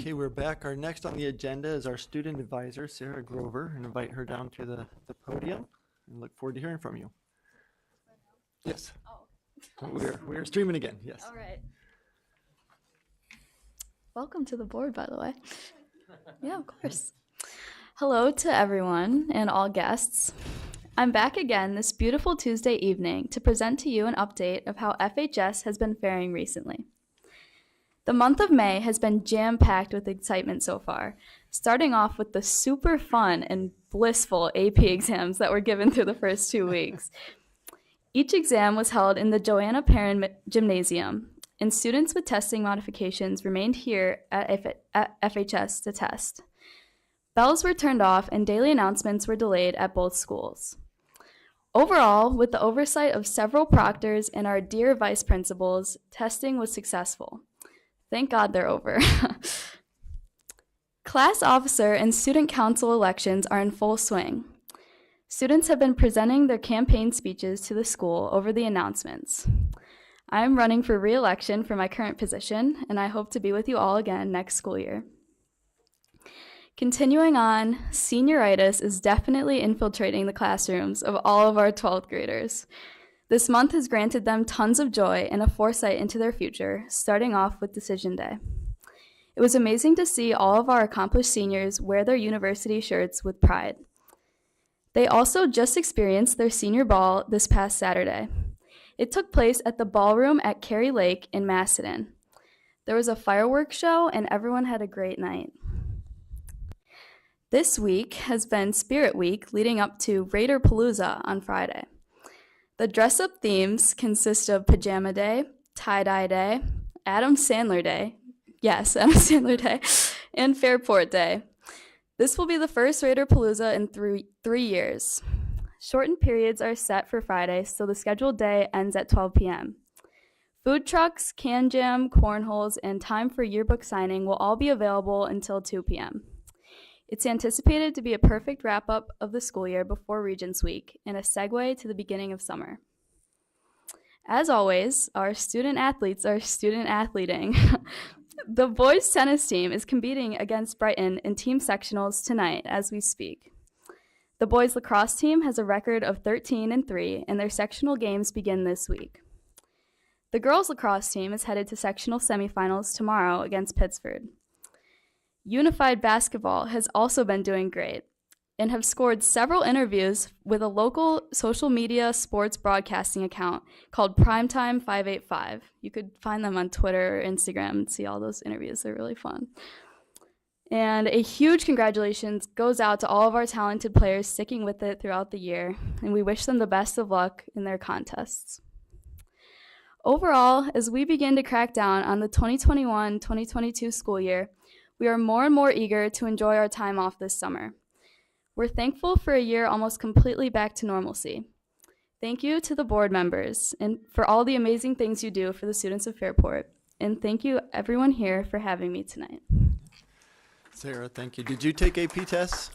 Okay, we're back. Our next on the agenda is our student advisor, Sarah Grover, and invite her down to the podium and look forward to hearing from you. Yes. Oh. We're streaming again, yes. All right. Welcome to the board, by the way. Yeah, of course. Hello to everyone and all guests. I'm back again this beautiful Tuesday evening to present to you an update of how FHS has been faring recently. The month of May has been jam-packed with excitement so far, starting off with the super fun and blissful AP exams that were given through the first 2 weeks. Each exam was held in the Joanna Perrin Gymnasium, and students with testing modifications remained here at FHS to test. Bells were turned off and daily announcements were delayed at both schools. Overall, with the oversight of several proctors and our dear vice principals, testing was successful. Thank God they're over. Class officer and student council elections are in full swing. Students have been presenting their campaign speeches to the school over the announcements. I am running for re-election for my current position, and I hope to be with you all again next school year. Continuing on, senioritis is definitely infiltrating the classrooms of all of our 12th graders. This month has granted them tons of joy and a foresight into their future, starting off with Decision Day. It was amazing to see all of our accomplished seniors wear their university shirts with pride. They also just experienced their senior ball this past Saturday. It took place at the ballroom at Cary Lake in Macedon. There was a fireworks show and everyone had a great night. This week has been Spirit Week leading up to Raider Palooza on Friday. The dress-up themes consist of Pajama Day, Tie-Dye Day, Adam Sandler Day, yes, Adam Sandler Day, and Fairport Day. This will be the first Raider Palooza in 3 years. Shortened periods are set for Friday, so the scheduled day ends at 12 p.m. Food trucks, can jam, cornholes, and time for yearbook signing will all be available until 2 p.m. It's anticipated to be a perfect wrap-up of the school year before Regents Week and a segue to the beginning of summer. As always, our student athletes are student athleting. The boys tennis team is competing against Brighton in team sectionals tonight as we speak. The boys lacrosse team has a record of 13-3, and their sectional games begin this week. The girls lacrosse team is headed to sectional semifinals tomorrow against Pittsford. Unified basketball has also been doing great and have scored several interviews with a local social media sports broadcasting account called Primetime585. You could find them on Twitter or Instagram and see all those interviews. They're really fun. And a huge congratulations goes out to all of our talented players sticking with it throughout the year, and we wish them the best of luck in their contests. Overall, as we begin to crack down on the 2021-2022 school year, we are more and more eager to enjoy our time off this summer. We're thankful for a year almost completely back to normalcy. Thank you to the board members and for all the amazing things you do for the students of Fairport. And thank you everyone here for having me tonight. Sarah, thank you. Did you take AP tests?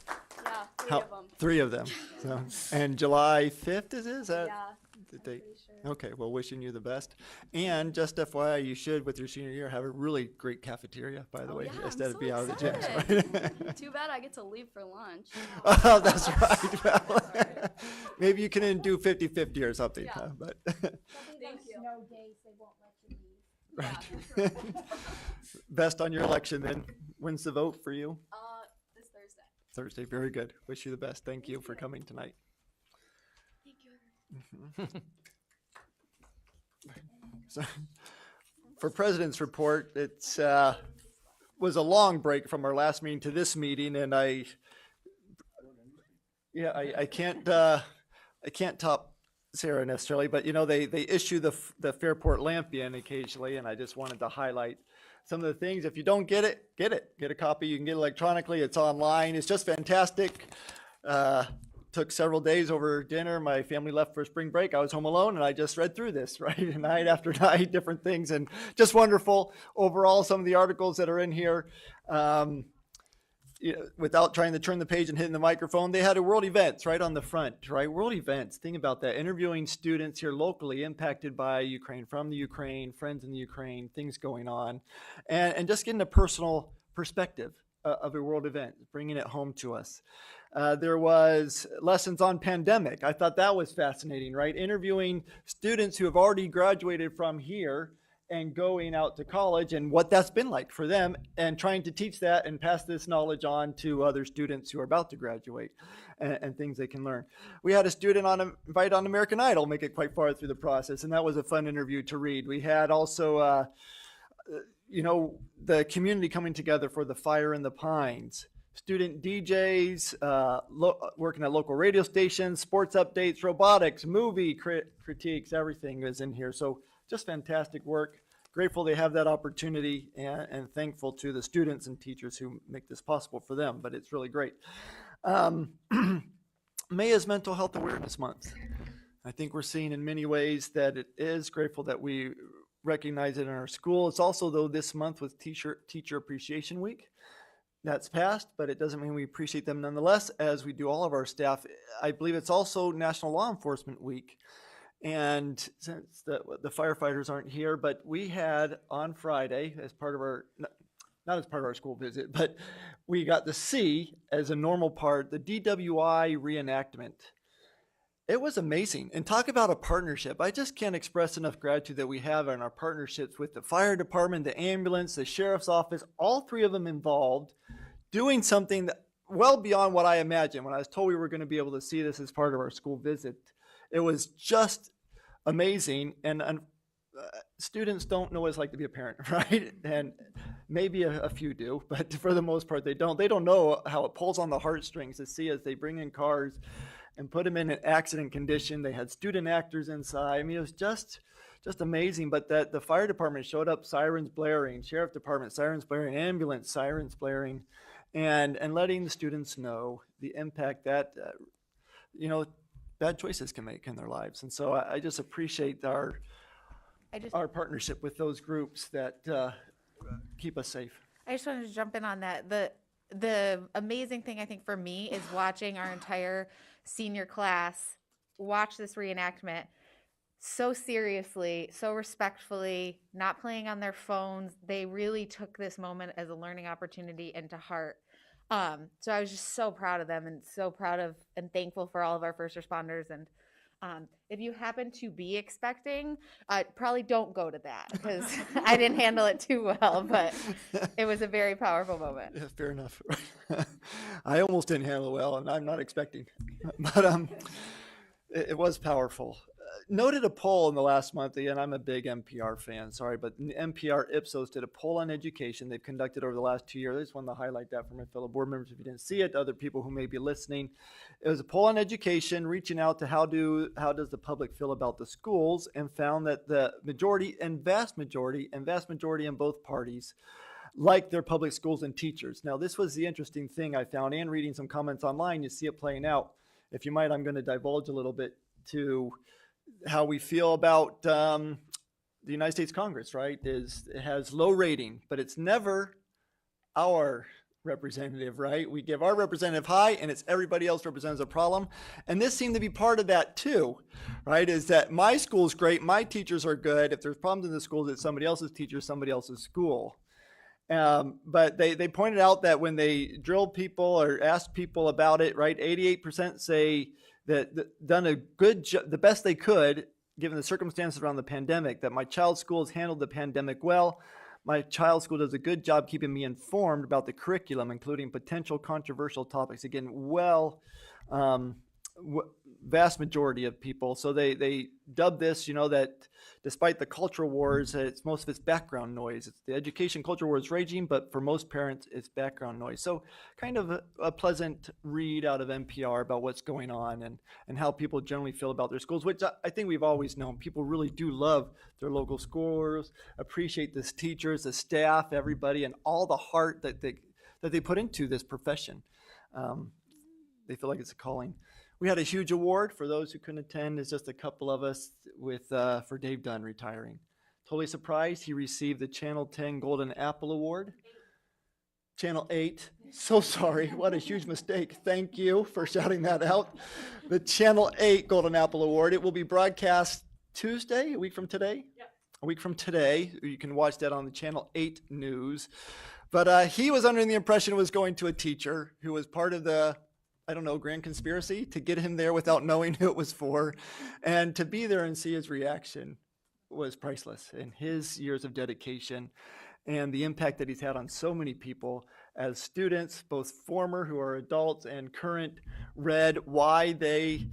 Yeah, 3 of them. So, and July 5th is that? Yeah, The date? pretty sure. Okay, well, wishing you the best. And just FYI, you should, with your senior year, have a really great cafeteria, by the way, Yeah, instead I'm of be so out of the gym. excited. Too bad I get to leave for lunch. Oh, that's right. Well, maybe you can do 50-50 or something. Yeah. Huh? But Thank you. Snow days, they won't let you leave. right. Best on your election then. When's the vote for you? This Thursday. Thursday. Very good. Wish you the best. Thank you for coming tonight. Thank you. So, for President's Report, it's was a long break from our last meeting to this meeting, and I can't top Sarah necessarily, but you know they issue the Fairport Lampion occasionally, and I just wanted to highlight some of the things. If you don't get it, get a copy. You can get it electronically. It's online. It's just fantastic. Took several days over dinner. My family left for spring break. I was home alone, and I just read through this, right? Night after night, different things, and just wonderful. Overall, some of the articles that are in here, without trying to turn the page and hitting the microphone, they had a world events right on the front, right? World events. Think about that. Interviewing students here locally impacted by Ukraine, from the Ukraine, friends in the Ukraine, things going on, and just getting a personal perspective of a world event, bringing it home to us. There was lessons on pandemic. I thought that was fascinating, right? Interviewing students who have already graduated from here and going out to college and what that's been like for them, and trying to teach that and pass this knowledge on to other students who are about to graduate, and things they can learn. We had a student invited on American Idol make it quite far through the process, and that was a fun interview to read. We had also, the community coming together for the Fire in the Pines. Student DJs, working at local radio stations, sports updates, robotics, movie critiques, everything is in here. So just fantastic work. Grateful they have that opportunity, and thankful to the students and teachers who make this possible for them, but it's really great. May is Mental Health Awareness Month. I think we're seeing in many ways that it is. Grateful that we recognize it in our school. It's also, though, this month with Teacher Appreciation Week. That's passed, but it doesn't mean we appreciate them nonetheless, as we do all of our staff. I believe it's also National Law Enforcement Week. And since the firefighters aren't here, but we had on Friday, as part of our, not as part of our school visit, but we got to see, as a normal part, the DWI reenactment. It was amazing. And talk about a partnership. I just can't express enough gratitude that we have in our partnerships with the fire department, the ambulance, the sheriff's office, all three of them involved, doing something that well beyond what I imagined. When I was told we were going to be able to see this as part of our school visit, it was just amazing. And students don't know what it's like to be a parent, right? And maybe a few do, but for the most part, they don't. They don't know how it pulls on the heartstrings to see as they bring in cars and put them in an accident condition. They had student actors inside. I mean, it was just amazing. But that the fire department showed up, sirens blaring, sheriff department, sirens blaring, ambulance, sirens blaring, and letting the students know the impact that, bad choices can make in their lives. And so I just appreciate our partnership with those groups that keep us safe. I just wanted to jump in on that. The amazing thing I think for me is watching our entire senior class watch this reenactment so seriously, so respectfully, not playing on their phones. They really took this moment as a learning opportunity and to heart. So I was just so proud of them, and so proud of and thankful for all of our first responders. And if you happen to be expecting, probably don't go to that, because I didn't handle it too well, but it was a very powerful moment. Yeah, fair enough. I almost didn't handle it well, and I'm not expecting, but it was powerful. Noted a poll in the last month, and I'm a big NPR fan, sorry, but NPR Ipsos did a poll on education they've conducted over the last 2 years. I just wanted to highlight that for my fellow board members if you didn't see it, other people who may be listening. It was a poll on education, reaching out to how does the public feel about the schools, and found that the vast majority in both parties like their public schools and teachers. Now, this was the interesting thing I found, and reading some comments online, you see it playing out. If you might, I'm going to divulge a little bit to how we feel about the United States Congress, right? It has low rating, but it's never our representative, right? We give our representative high, and it's everybody else represents a problem. And this seemed to be part of that too, right? Is that my school's great, my teachers are good. If there's problems in the schools, it's somebody else's teacher, somebody else's school. But they pointed out that when they drilled people or asked people about it, right, 88% say that done a good job, the best they could, given the circumstances around the pandemic, that my child's school has handled the pandemic well. My child's school does a good job keeping me informed about the curriculum, including potential controversial topics. Again, vast majority of people. So they dubbed this, that despite the cultural wars, most of it's background noise. It's the education culture war is raging, but for most parents, it's background noise. So kind of a pleasant read out of NPR about what's going on and how people generally feel about their schools, which I think we've always known. People really do love their local schools, appreciate the teachers, the staff, everybody, and all the heart that they put into this profession. They feel like it's a calling. We had a huge award for those who couldn't attend. It's just a couple of us for Dave Dunn retiring. Totally surprised. He received the Channel 10 Golden Apple Award. Channel 8. So sorry. What a huge mistake. Thank you for shouting that out. The Channel 8 Golden Apple Award. It will be broadcast Tuesday, a week from today? Yep. A week from today. You can watch that on the Channel 8 News. But he was under the impression it was going to a teacher who was part of the, I don't know, grand conspiracy to get him there without knowing who it was for. And to be there and see his reaction was priceless, and his years of dedication and the impact that he's had on so many people as students, both former who are adults and current, read why they,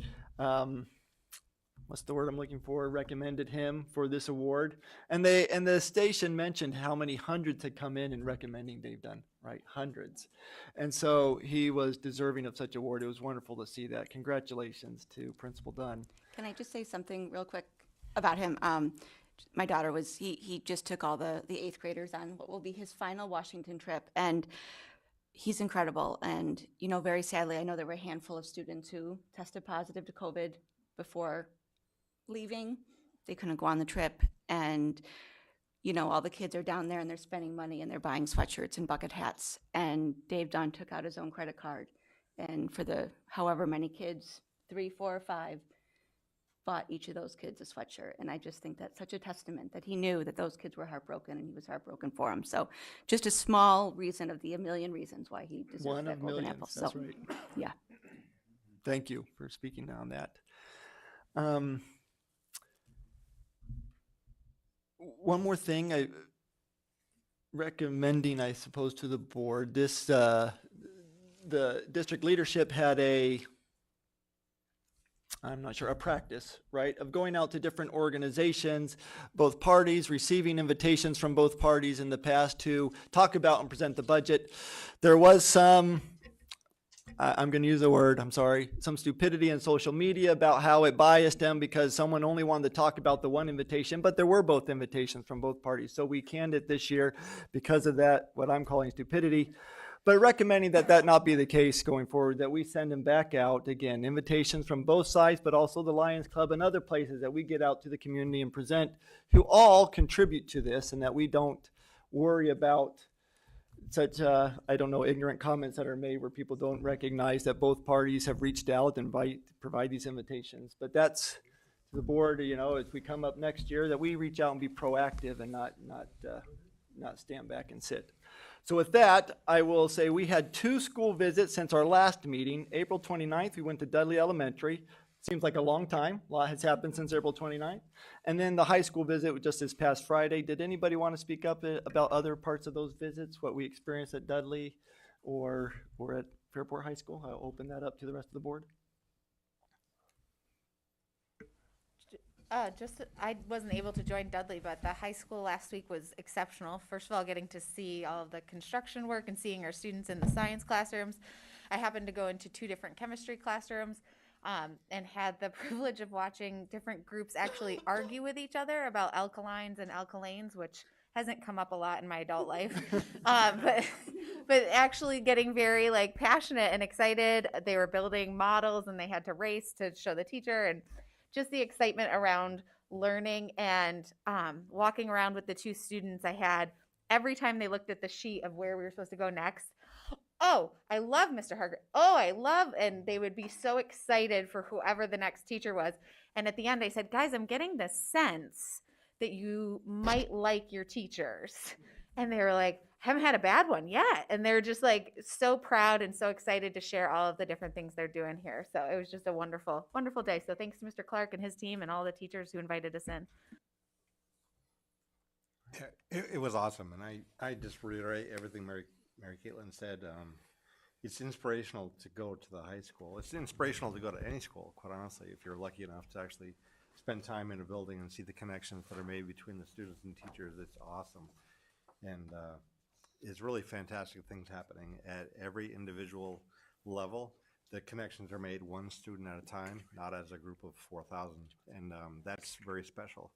what's the word I'm looking for, recommended him for this award. And the station mentioned how many hundreds had come in recommending Dave Dunn, right? Hundreds. And so he was deserving of such an award. It was wonderful to see that. Congratulations to Principal Dunn. Can I just say something real quick about him? My daughter he just took all the eighth graders on what will be his final Washington trip, and he's incredible. And, very sadly, I know there were a handful of students who tested positive to COVID before leaving. They couldn't go on the trip, and, all the kids are down there and they're spending money and they're buying sweatshirts and bucket hats. And Dave Dunn took out his own credit card, and for the however many kids, 3, 4, or 5, bought each of those kids a sweatshirt. And I just think that's such a testament that he knew that those kids were heartbroken, and he was heartbroken for them. So just a small reason of the a million reasons why he deserves One that of golden millions, apple. that's So, right. yeah. Thank you for speaking on that. One more thing, recommending, I suppose, to the board, the district leadership had a practice, right, of going out to different organizations, both parties, receiving invitations from both parties in the past to talk about and present the budget. There was some, I'm going to use a word, I'm sorry, some stupidity in social media about how it biased them because someone only wanted to talk about the one invitation, but there were both invitations from both parties. So we canned it this year because of that, what I'm calling stupidity. But recommending that not be the case going forward, that we send them back out, again, invitations from both sides, but also the Lions Club and other places that we get out to the community and present, who all contribute to this, and that we don't worry about such, ignorant comments that are made where people don't recognize that both parties have reached out and provide these invitations. But that's to the board, as we come up next year, that we reach out and be proactive and not stand back and sit. So with that, I will say we had 2 school visits since our last meeting. April 29th, we went to Dudley Elementary. Seems like a long time. A lot has happened since April 29th. And then the high school visit just this past Friday. Did anybody want to speak up about other parts of those visits, what we experienced at Dudley or at Fairport High School? I'll open that up to the rest of the board. I wasn't able to join Dudley, but the high school last week was exceptional. First of all, getting to see all of the construction work and seeing our students in the science classrooms. I happened to go into 2 different chemistry classrooms and had the privilege of watching different groups actually argue with each other about alkalines and alkalanes, which hasn't come up a lot in my adult life. But actually getting very passionate and excited. They were building models and they had to race to show the teacher, and just the excitement around learning and walking around with the 2 students I had. Every time they looked at the sheet of where we were supposed to go next, oh, I love Mr. Harger. Oh, I love, and they would be so excited for whoever the next teacher was. And at the end, I said, guys, I'm getting the sense that you might like your teachers. And they were like, haven't had a bad one yet. And they're just so proud and so excited to share all of the different things they're doing here. So it was just a wonderful, wonderful day. So thanks to Mr. Clark and his team and all the teachers who invited us in. Yeah, it was awesome. And I just reiterate everything Mary Caitlin said. It's inspirational to go to the high school. It's inspirational to go to any school, quite honestly, if you're lucky enough to actually spend time in a building and see the connections that are made between the students and teachers. It's awesome. And it's really fantastic things happening at every individual level. The connections are made one student at a time, not as a group of 4,000. And that's very special.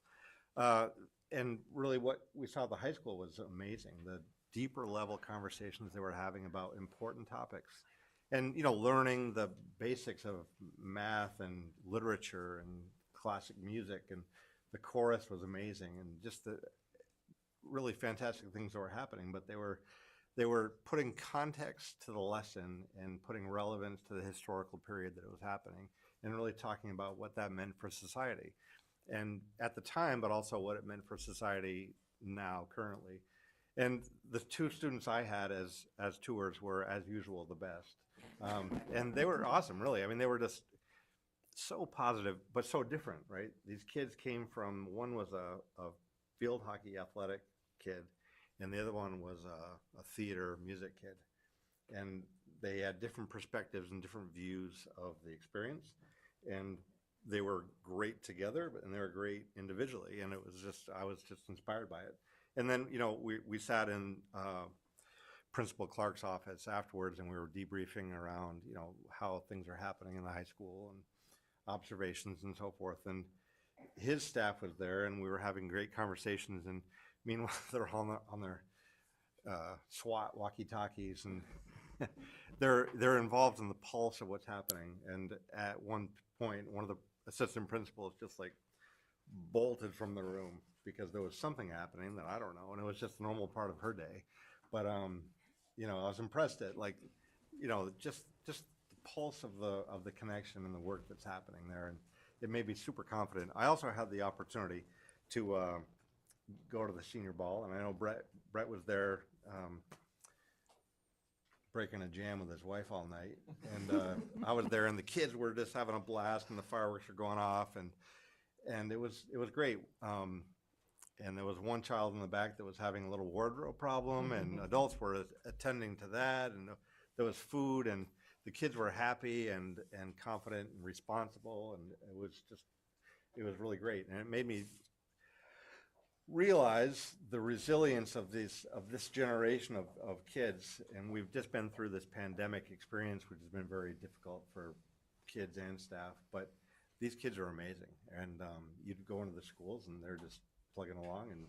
And really what we saw at the high school was amazing. The deeper level conversations they were having about important topics. And, learning the basics of math and literature and classic music. And the chorus was amazing. And just the really fantastic things that were happening, but they were putting context to the lesson and putting relevance to the historical period that it was happening, and really talking about what that meant for society, and at the time, but also what it meant for society now, currently. And the two students I had as tours were, as usual, the best. And they were awesome, really. I mean, they were just so positive, but so different, right? These kids came from, one was a field hockey athletic kid, and the other one was a theater music kid. And they had different perspectives and different views of the experience. And they were great together, and they were great individually. And it was just, I was just inspired by it. And then, you know, we sat in Principal Clark's office afterwards, and we were debriefing around, you know, how things are happening in the high school and observations and so forth. And his staff was there, and we were having great conversations. And meanwhile, they're all on their SWAT walkie-talkies, and they're involved in the pulse of what's happening. And at one point, one of the assistant principals just like bolted from the room because there was something happening that I don't know, and it was just a normal part of her day. But you know, I was impressed at, like, you know, just the pulse of the connection and the work that's happening there, and it made me super confident. I also had the opportunity to go to the senior ball, and I know Brett was there breaking a jam with his wife all night, and I was there, and the kids were just having a blast, and the fireworks were going off, and it was great. And there was one child in the back that was having a little wardrobe problem, and adults were attending to that, and there was food, and the kids were happy and confident and responsible, and it was really great. And it made me realize the resilience of this generation of kids. And we've just been through this pandemic experience, which has been very difficult for kids and staff, but these kids are amazing. And you'd go into the schools, and they're just plugging along and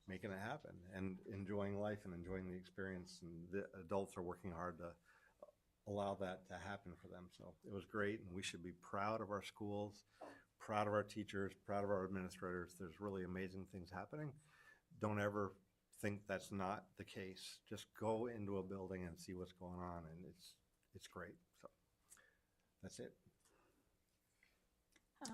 making it happen and enjoying life and enjoying the experience. And the adults are working hard to allow that to happen for them. So it was great, and we should be proud of our schools, proud of our teachers, proud of our administrators. There's really amazing things happening. Don't ever think that's not the case. Just go into a building and see what's going on, and it's great. So that's it.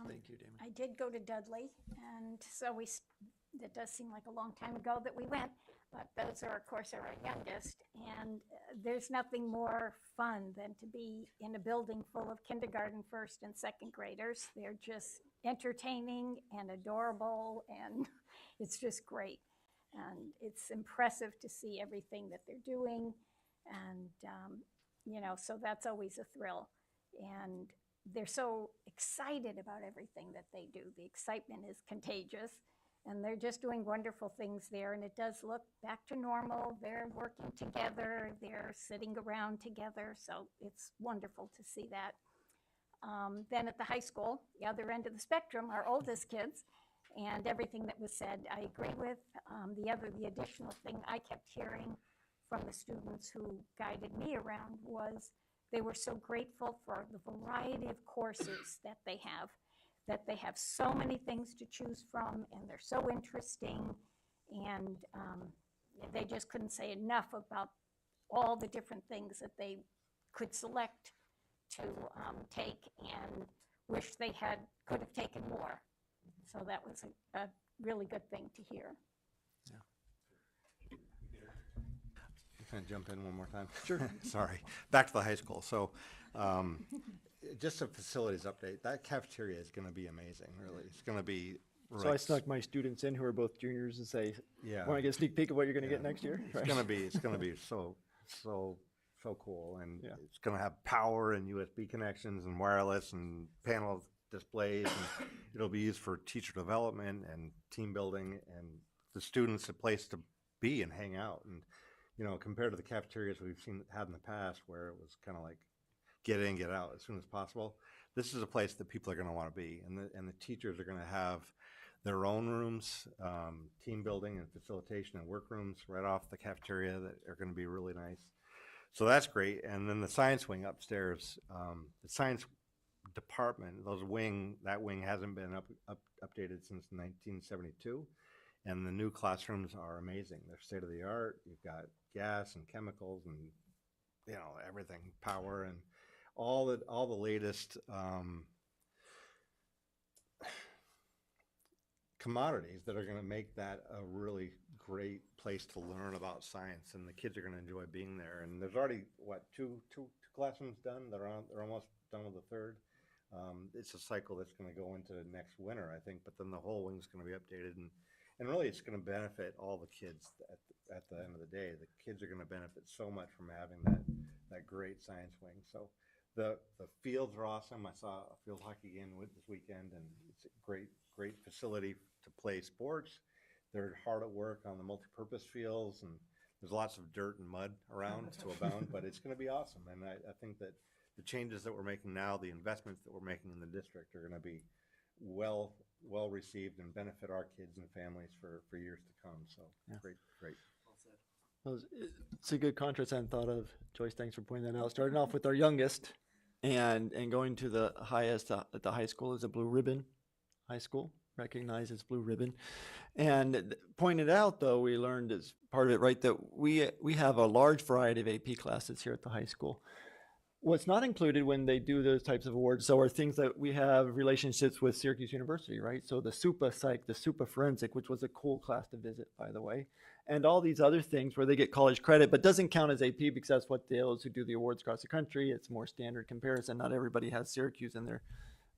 Thank you, Damon. I did go to Dudley, and so it does seem like a long time ago that we went, but those are, of course, our youngest. And there's nothing more fun than to be in a building full of kindergarten, first, and second graders. They're just entertaining and adorable, and it's just great. And it's impressive to see everything that they're doing. And, you know, so that's always a thrill. And they're so excited about everything that they do. The excitement is contagious, and they're just doing wonderful things there. And it does look back to normal. They're working together. They're sitting around together. So it's wonderful to see that. Then at the high school, the other end of the spectrum, our oldest kids, and everything that was said, I agree with. The additional thing I kept hearing from the students who guided me around was they were so grateful for the variety of courses that they have so many things to choose from, and they're so interesting, and they just couldn't say enough about all the different things that they could select to take, and wish they could have taken more. So that was a really good thing to hear. Can I jump in one more time? Sure. Sorry. Back to the high school. So just a facilities update. That cafeteria is going to be amazing, really. It's going to be right. So I snuck my students in who are both juniors and say, Yeah. want to get a sneak peek of what you're going to get next year? It's going to be so cool. And Yeah. it's going to have power and USB connections and wireless and panel displays. And it'll be used for teacher development and team building, and the students a place to be and hang out. And you know, compared to the cafeterias we've had in the past, where it was kind of like get in, get out as soon as possible, this is a place that people are going to want to be, and the teachers are going to have their own rooms, team building and facilitation and work rooms right off the cafeteria that are going to be really nice. So that's great. And then the science wing upstairs, the science department, that wing hasn't been updated since 1972. And the new classrooms are amazing. They're state of the art. You've got gas and chemicals and, you know, everything, power and all the latest commodities that are going to make that a really great place to learn about science, and the kids are going to enjoy being there. And there's already two classrooms done. They're almost done with the third. It's a cycle that's going to go into next winter, I think. But then the whole wing's going to be updated, and really it's going to benefit all the kids at the end of the day. The kids are going to benefit so much from having that great science wing. So the fields are awesome. I saw a field hockey game this weekend, and it's a great facility to play sports. They're hard at work on the multi-purpose fields, and there's lots of dirt and mud around to abound, but it's going to be awesome. And I think that the changes that we're making now, the investments that we're making in the district are going to be well received and benefit our kids and families for years to come. So great. Well, it's a good contrast I hadn't thought of. Joyce, thanks for pointing that out. Starting off with our youngest and going to the highest at the high school is a Blue Ribbon High School, recognized as Blue Ribbon. And pointed out, though, we learned as part of it, right, that we have a large variety of AP classes here at the high school. What's not included when they do those types of awards, so are things that we have relationships with Syracuse University, right? So the SUPA Psych, the SUPA Forensic, which was a cool class to visit, by the way, and all these other things where they get college credit, but doesn't count as AP because that's what those who do the awards across the country. It's more standard comparison. Not everybody has Syracuse in their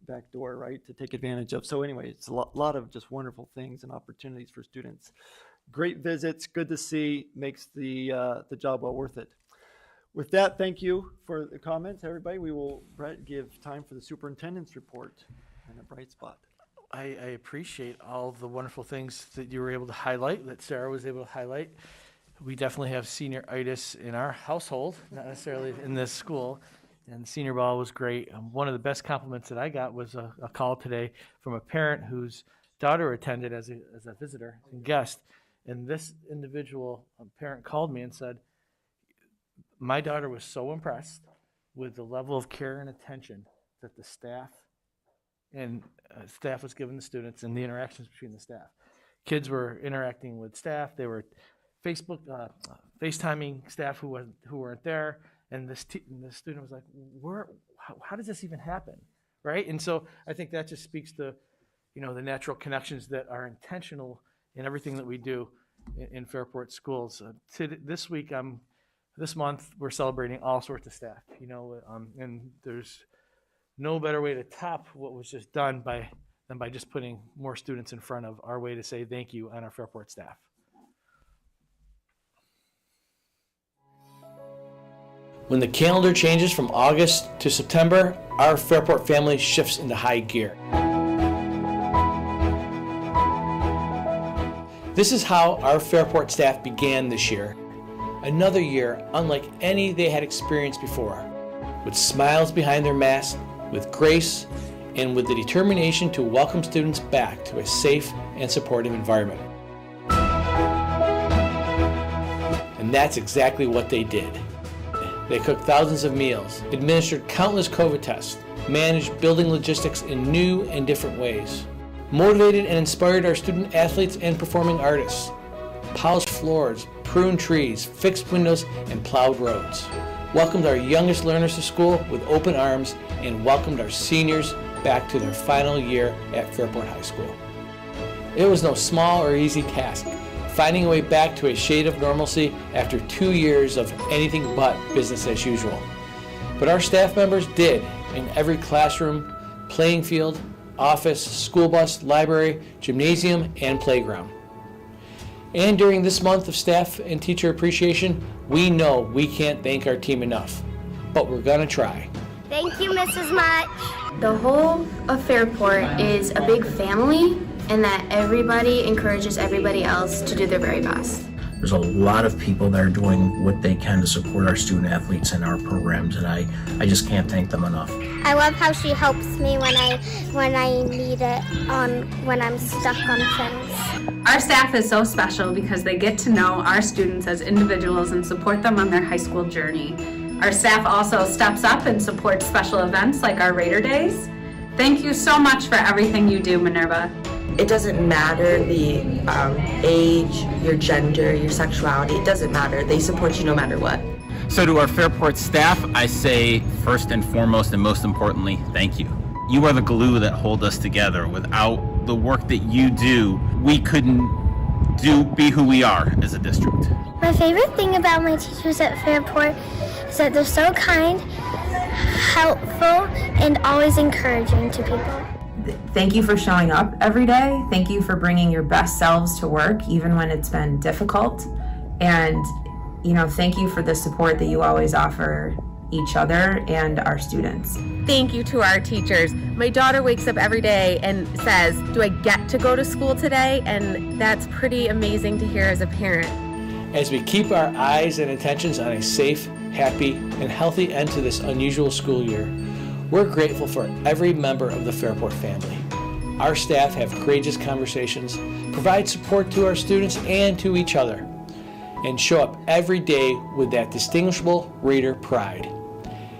back door, right, to take advantage of. So anyway, it's a lot of just wonderful things and opportunities for students. Great visits, good to see, makes the job well worth it. With that, thank you for the comments, everybody. We will, Brett, give time for the superintendent's report and a bright spot. I appreciate all the wonderful things that you were able to highlight, that Sarah was able to highlight. We definitely have senioritis in our household, not necessarily in this school, and senior ball was great. One of the best compliments that I got was a call today from a parent whose daughter attended as a visitor and guest, and this individual parent called me and said, my daughter was so impressed with the level of care and attention that the staff was giving the students and the interactions between the staff. Kids were interacting with staff. They were FaceTiming staff who weren't there, and the student was like, how does this even happen, right? And so I think that just speaks to, the natural connections that are intentional in everything that we do in Fairport schools. This month, we're celebrating all sorts of staff, and there's no better way to top what was just done than by just putting more students in front of our way to say thank you on our Fairport staff. When the calendar changes from August to September, our Fairport family shifts into high gear. This is how our Fairport staff began this year. Another year unlike any they had experienced before, with smiles behind their masks, with grace, and with the determination to welcome students back to a safe and supportive environment. And that's exactly what they did. They cooked thousands of meals, administered countless COVID tests, managed building logistics in new and different ways, motivated and inspired our student athletes and performing artists, polished floors, pruned trees, fixed windows, and plowed roads, welcomed our youngest learners to school with open arms, and welcomed our seniors back to their final year at Fairport High School. It was no small or easy task, finding a way back to a shade of normalcy after 2 years of anything but business as usual. But our staff members did in every classroom, playing field, office, school bus, library, gymnasium, and playground. And during this month of staff and teacher appreciation, we know we can't thank our team enough, but we're gonna try. Thank you, Mrs. Much. The whole of Fairport is a big family, and that everybody encourages everybody else to do their very best. There's a lot of people that are doing what they can to support our student athletes and our programs, and I just can't thank them enough. I love how she helps me when I need it when I'm stuck on things. Our staff is so special because they get to know our students as individuals and support them on their high school journey. Our staff also steps up and supports special events like our Raider Days. Thank you so much for everything you do, Minerva. It doesn't matter the age, your gender, your sexuality. It doesn't matter. They support you no matter what. So to our Fairport staff, I say first and foremost and most importantly, thank you. You are the glue that hold us together. Without the work that you do, we couldn't be who we are as a district. My favorite thing about my teachers at Fairport is that they're so kind, helpful, and always encouraging to people. Thank you for showing up every day. Thank you for bringing your best selves to work, even when it's been difficult. And, thank you for the support that you always offer each other and our students. Thank you to our teachers. My daughter wakes up every day and says, do I get to go to school today? And that's pretty amazing to hear as a parent. As we keep our eyes and attentions on a safe, happy, and healthy end to this unusual school year, we're grateful for every member of the Fairport family. Our staff have courageous conversations, provide support to our students and to each other, and show up every day with that distinguishable Raider pride.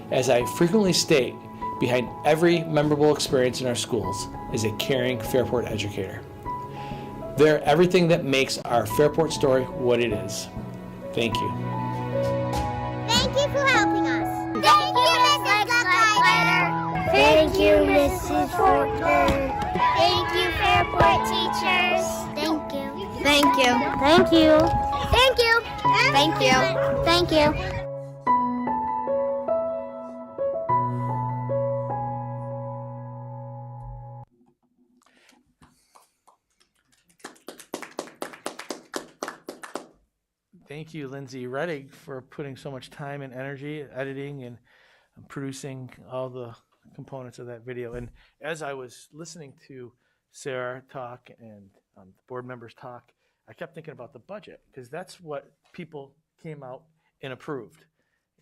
As I frequently state, behind every memorable experience in our schools is a caring Fairport educator. They're everything that makes our Fairport story what it is. Thank you. Thank you for helping us. Thank you, Mrs. Guckleiter. Thank you, Mrs. Fortner. Thank you, Fairport teachers. Thank you. Thank you. Thank you. Thank you. Thank you. Thank you. Thank you, Lindsay Reddig, for putting so much time and energy editing and producing all the components of that video. And as I was listening to Sarah talk and the board members talk, I kept thinking about the budget, because that's what people came out and approved.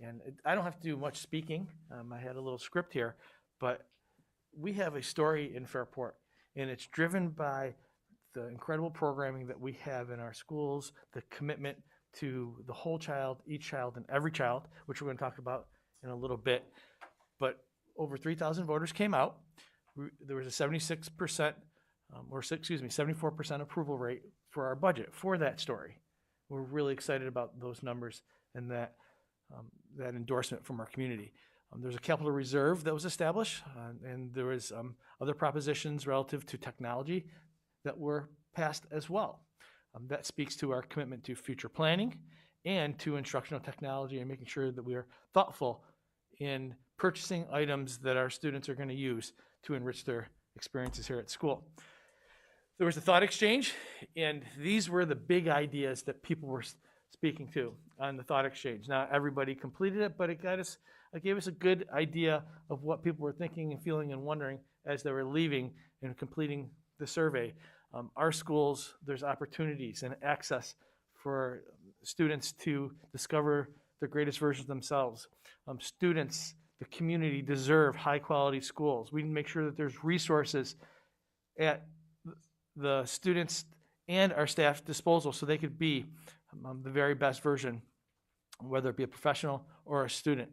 And I don't have to do much speaking. I had a little script here, but we have a story in Fairport, and it's driven by the incredible programming that we have in our schools, the commitment to the whole child, each child, and every child, which we're going to talk about in a little bit. But over 3,000 voters came out. There was a 74% approval rate for our budget for that story. We're really excited about those numbers and that endorsement from our community. There's a capital reserve that was established, and there was other propositions relative to technology that were passed as well. That speaks to our commitment to future planning and to instructional technology and making sure that we are thoughtful in purchasing items that our students are going to use to enrich their experiences here at school. There was a thought exchange, and these were the big ideas that people were speaking to on the thought exchange. Not everybody completed it, but it gave us a good idea of what people were thinking and feeling and wondering as they were leaving and completing the survey. Our schools, there's opportunities and access for students to discover the greatest versions of themselves. Students, the community deserve high quality schools. We need to make sure that there's resources at the students and our staff's disposal so they could be the very best version, whether it be a professional or a student.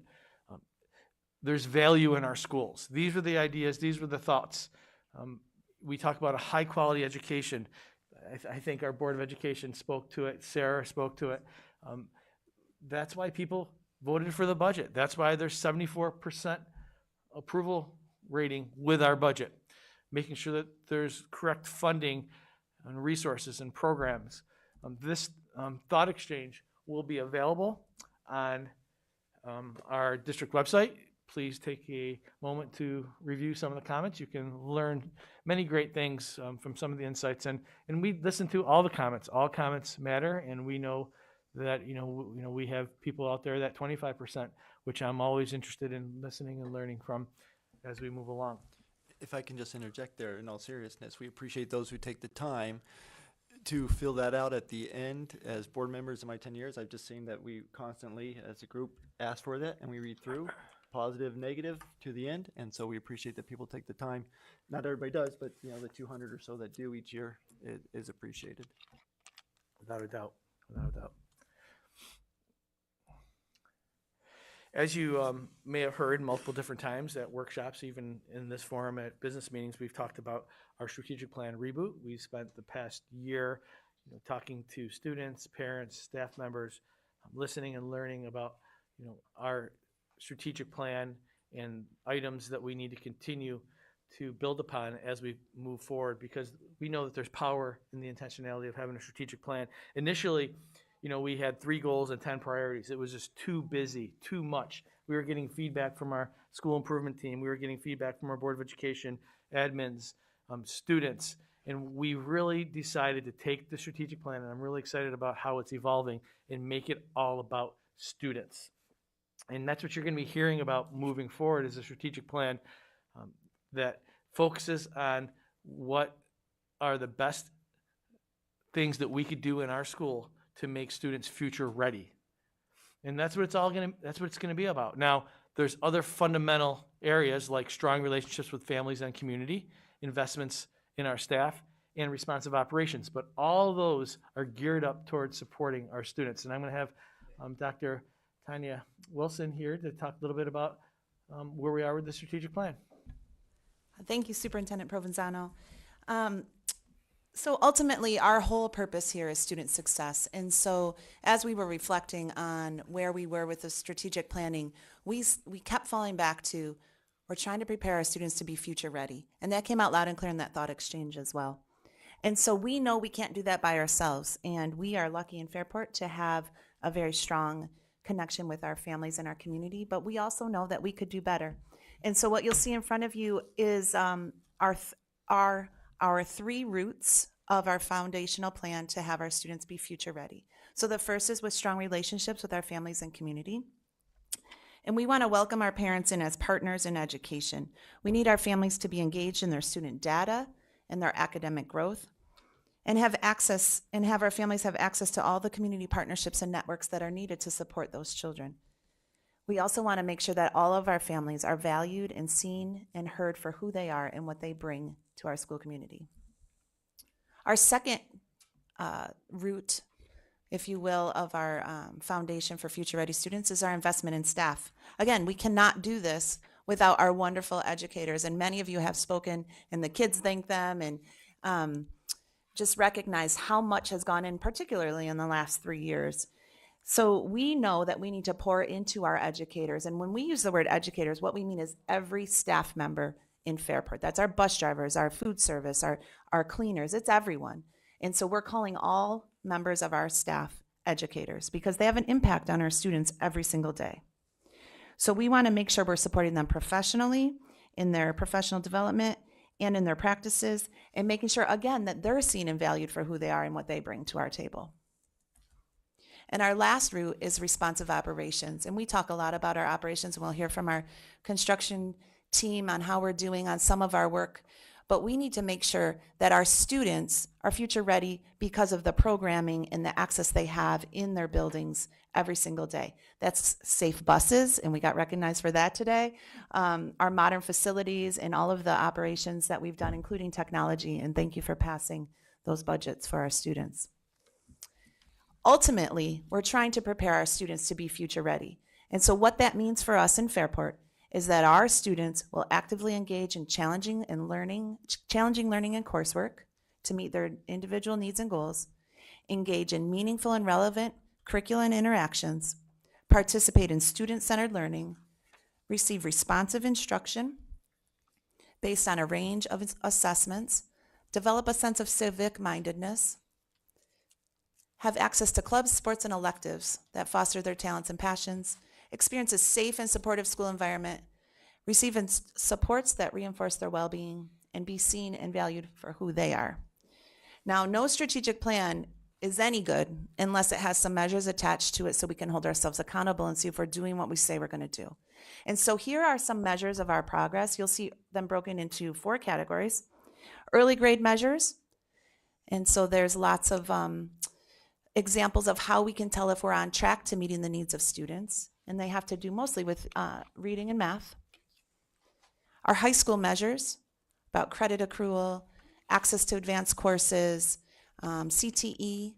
There's value in our schools. These were the ideas, these were the thoughts. We talk about a high quality education. I think our Board of Education spoke to it. Sarah spoke to it. That's why people voted for the budget. That's why there's 74% approval rating with our budget, making sure that there's correct funding and resources and programs. This thought exchange will be available on our district website. Please take a moment to review some of the comments. You can learn many great things from some of the insights, and we listen to all the comments. All comments matter, and we know that we have people out there, that 25%, which I'm always interested in listening and learning from as we move along. If I can just interject there, in all seriousness, we appreciate those who take the time to fill that out at the end. As board members in my 10 years, I've just seen that we constantly, as a group, ask for that, and we read through positive, negative to the end, and so we appreciate that people take the time. Not everybody does, but the 200 or so that do each year is appreciated. Without a doubt, without a doubt. As you may have heard multiple different times at workshops, even in this forum at business meetings, we've talked about our strategic plan reboot. We spent the past year talking to students, parents, staff members, listening and learning about our strategic plan and items that we need to continue to build upon as we move forward, because we know that there's power in the intentionality of having a strategic plan. Initially, we had 3 goals and 10 priorities. It was just too busy, too much. We were getting feedback from our school improvement team. We were getting feedback from our Board of Education, admins, students. And we really decided to take the strategic plan, and I'm really excited about how it's evolving, and make it all about students. And that's what you're going to be hearing about moving forward, is a strategic plan that focuses on what are the best things that we could do in our school to make students future ready. And that's what it's going to be about. Now, there's other fundamental areas like strong relationships with families and community, investments in our staff, and responsive operations. But all of those are geared up towards supporting our students. And I'm going to have Dr. Tanya Wilson here to talk a little bit about where we are with the strategic plan. Thank you, Superintendent Provenzano. So ultimately, our whole purpose here is student success. And so as we were reflecting on where we were with the strategic planning, we kept falling back to, we're trying to prepare our students to be future ready. And that came out loud and clear in that thought exchange as well. And so we know we can't do that by ourselves. And we are lucky in Fairport to have a very strong connection with our families and our community, but we also know that we could do better. And so what you'll see in front of you is our 3 roots of our foundational plan to have our students be future ready. So the first is with strong relationships with our families and community. And we want to welcome our parents in as partners in education. We need our families to be engaged in their student data and their academic growth, and have our families have access to all the community partnerships and networks that are needed to support those children. We also want to make sure that all of our families are valued and seen and heard for who they are and what they bring to our school community. Our second root, if you will, of our foundation for future ready students is our investment in staff. Again, we cannot do this without our wonderful educators, and many of you have spoken, and the kids thank them, and just recognize how much has gone in, particularly in the last 3 years. So we know that we need to pour into our educators, and when we use the word educators, what we mean is every staff member in Fairport. That's our bus drivers, our food service, our cleaners, it's everyone. And so we're calling all members of our staff educators because they have an impact on our students every single day. So we want to make sure we're supporting them professionally in their professional development and in their practices, and making sure, again, that they're seen and valued for who they are and what they bring to our table. And our last route is responsive operations. And we talk a lot about our operations, and we'll hear from our construction team on how we're doing on some of our work. But we need to make sure that our students are future ready because of the programming and the access they have in their buildings every single day. That's safe buses, and we got recognized for that today. Our modern facilities and all of the operations that we've done, including technology, and thank you for passing those budgets for our students. Ultimately, we're trying to prepare our students to be future ready. And so what that means for us in Fairport is that our students will actively engage in challenging learning and coursework to meet their individual needs and goals, engage in meaningful and relevant curriculum interactions, participate in student-centered learning, receive responsive instruction based on a range of assessments, develop a sense of civic mindedness, have access to clubs, sports, and electives that foster their talents and passions, experience a safe and supportive school environment, receive supports that reinforce their well-being, and be seen and valued for who they are. Now, no strategic plan is any good unless it has some measures attached to it so we can hold ourselves accountable and see if we're doing what we say we're going to do. And so here are some measures of our progress. You'll see them broken into 4 categories. Early grade measures, and so there's lots of examples of how we can tell if we're on track to meeting the needs of students, and they have to do mostly with reading and math. Our high school measures about credit accrual, access to advanced courses, CTE.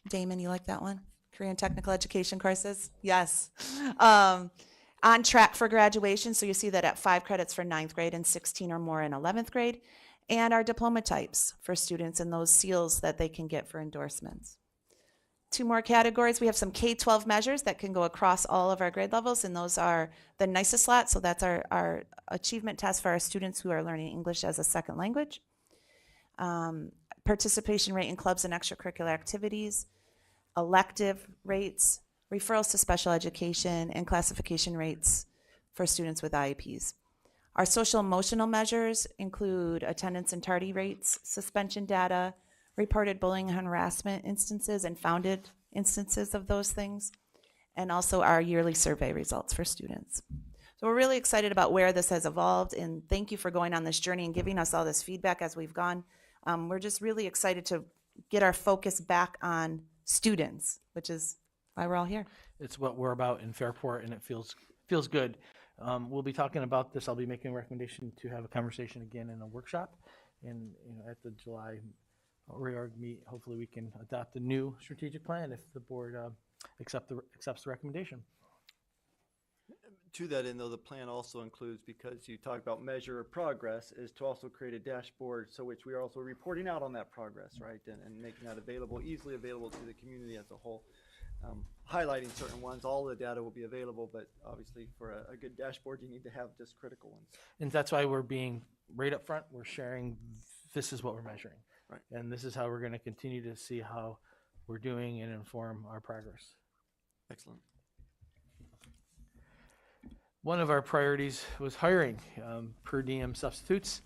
Damon, you like that one? Korean Technical Education courses? Yes. On track for graduation, so you see that at 5 credits for 9th grade and 16 or more in 11th grade, and our diploma types for students and those seals that they can get for endorsements. 2 more categories. We have some K-12 measures that can go across all of our grade levels, and those are the nicest lot, so that's our achievement test for our students who are learning English as a second language. participation rate in clubs and extracurricular activities, elective rates, referrals to special education, and classification rates for students with IEPs. Our social emotional measures include attendance and tardy rates, suspension data, reported bullying and harassment instances and founded instances of those things, and also our yearly survey results for students. So we're really excited about where this has evolved, and thank you for going on this journey and giving us all this feedback as we've gone. We're just really excited to get our focus back on students, which is why we're all here. It's what we're about in Fairport, and it feels good. We'll be talking about this. I'll be making a recommendation to have a conversation again in a workshop, and at the July reorg meet, hopefully we can adopt a new strategic plan if the board accepts the recommendation. To that end, though, the plan also includes, because you talk about measure of progress, is to also create a dashboard so which we are also reporting out on that progress, right? And making that available, easily available to the community as a whole. Highlighting certain ones, all the data will be available, but obviously for a good dashboard, you need to have just critical ones. And that's why we're being right up front. We're sharing, this is what we're measuring. Right. And this is how we're going to continue to see how we're doing and inform our progress. Excellent. One of our priorities was hiring per diem substitutes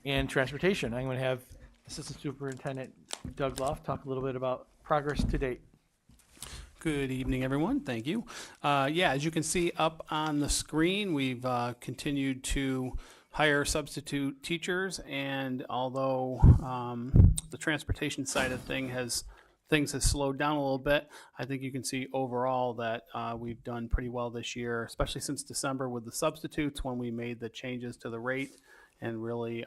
and transportation. I'm going to have Assistant Superintendent Doug Loft talk a little bit about progress to date. Good evening, everyone. Thank you. As you can see up on the screen, we've continued to hire substitute teachers, and although the transportation side of things has slowed down a little bit, I think you can see overall that we've done pretty well this year, especially since December with the substitutes, when we made the changes to the rate and really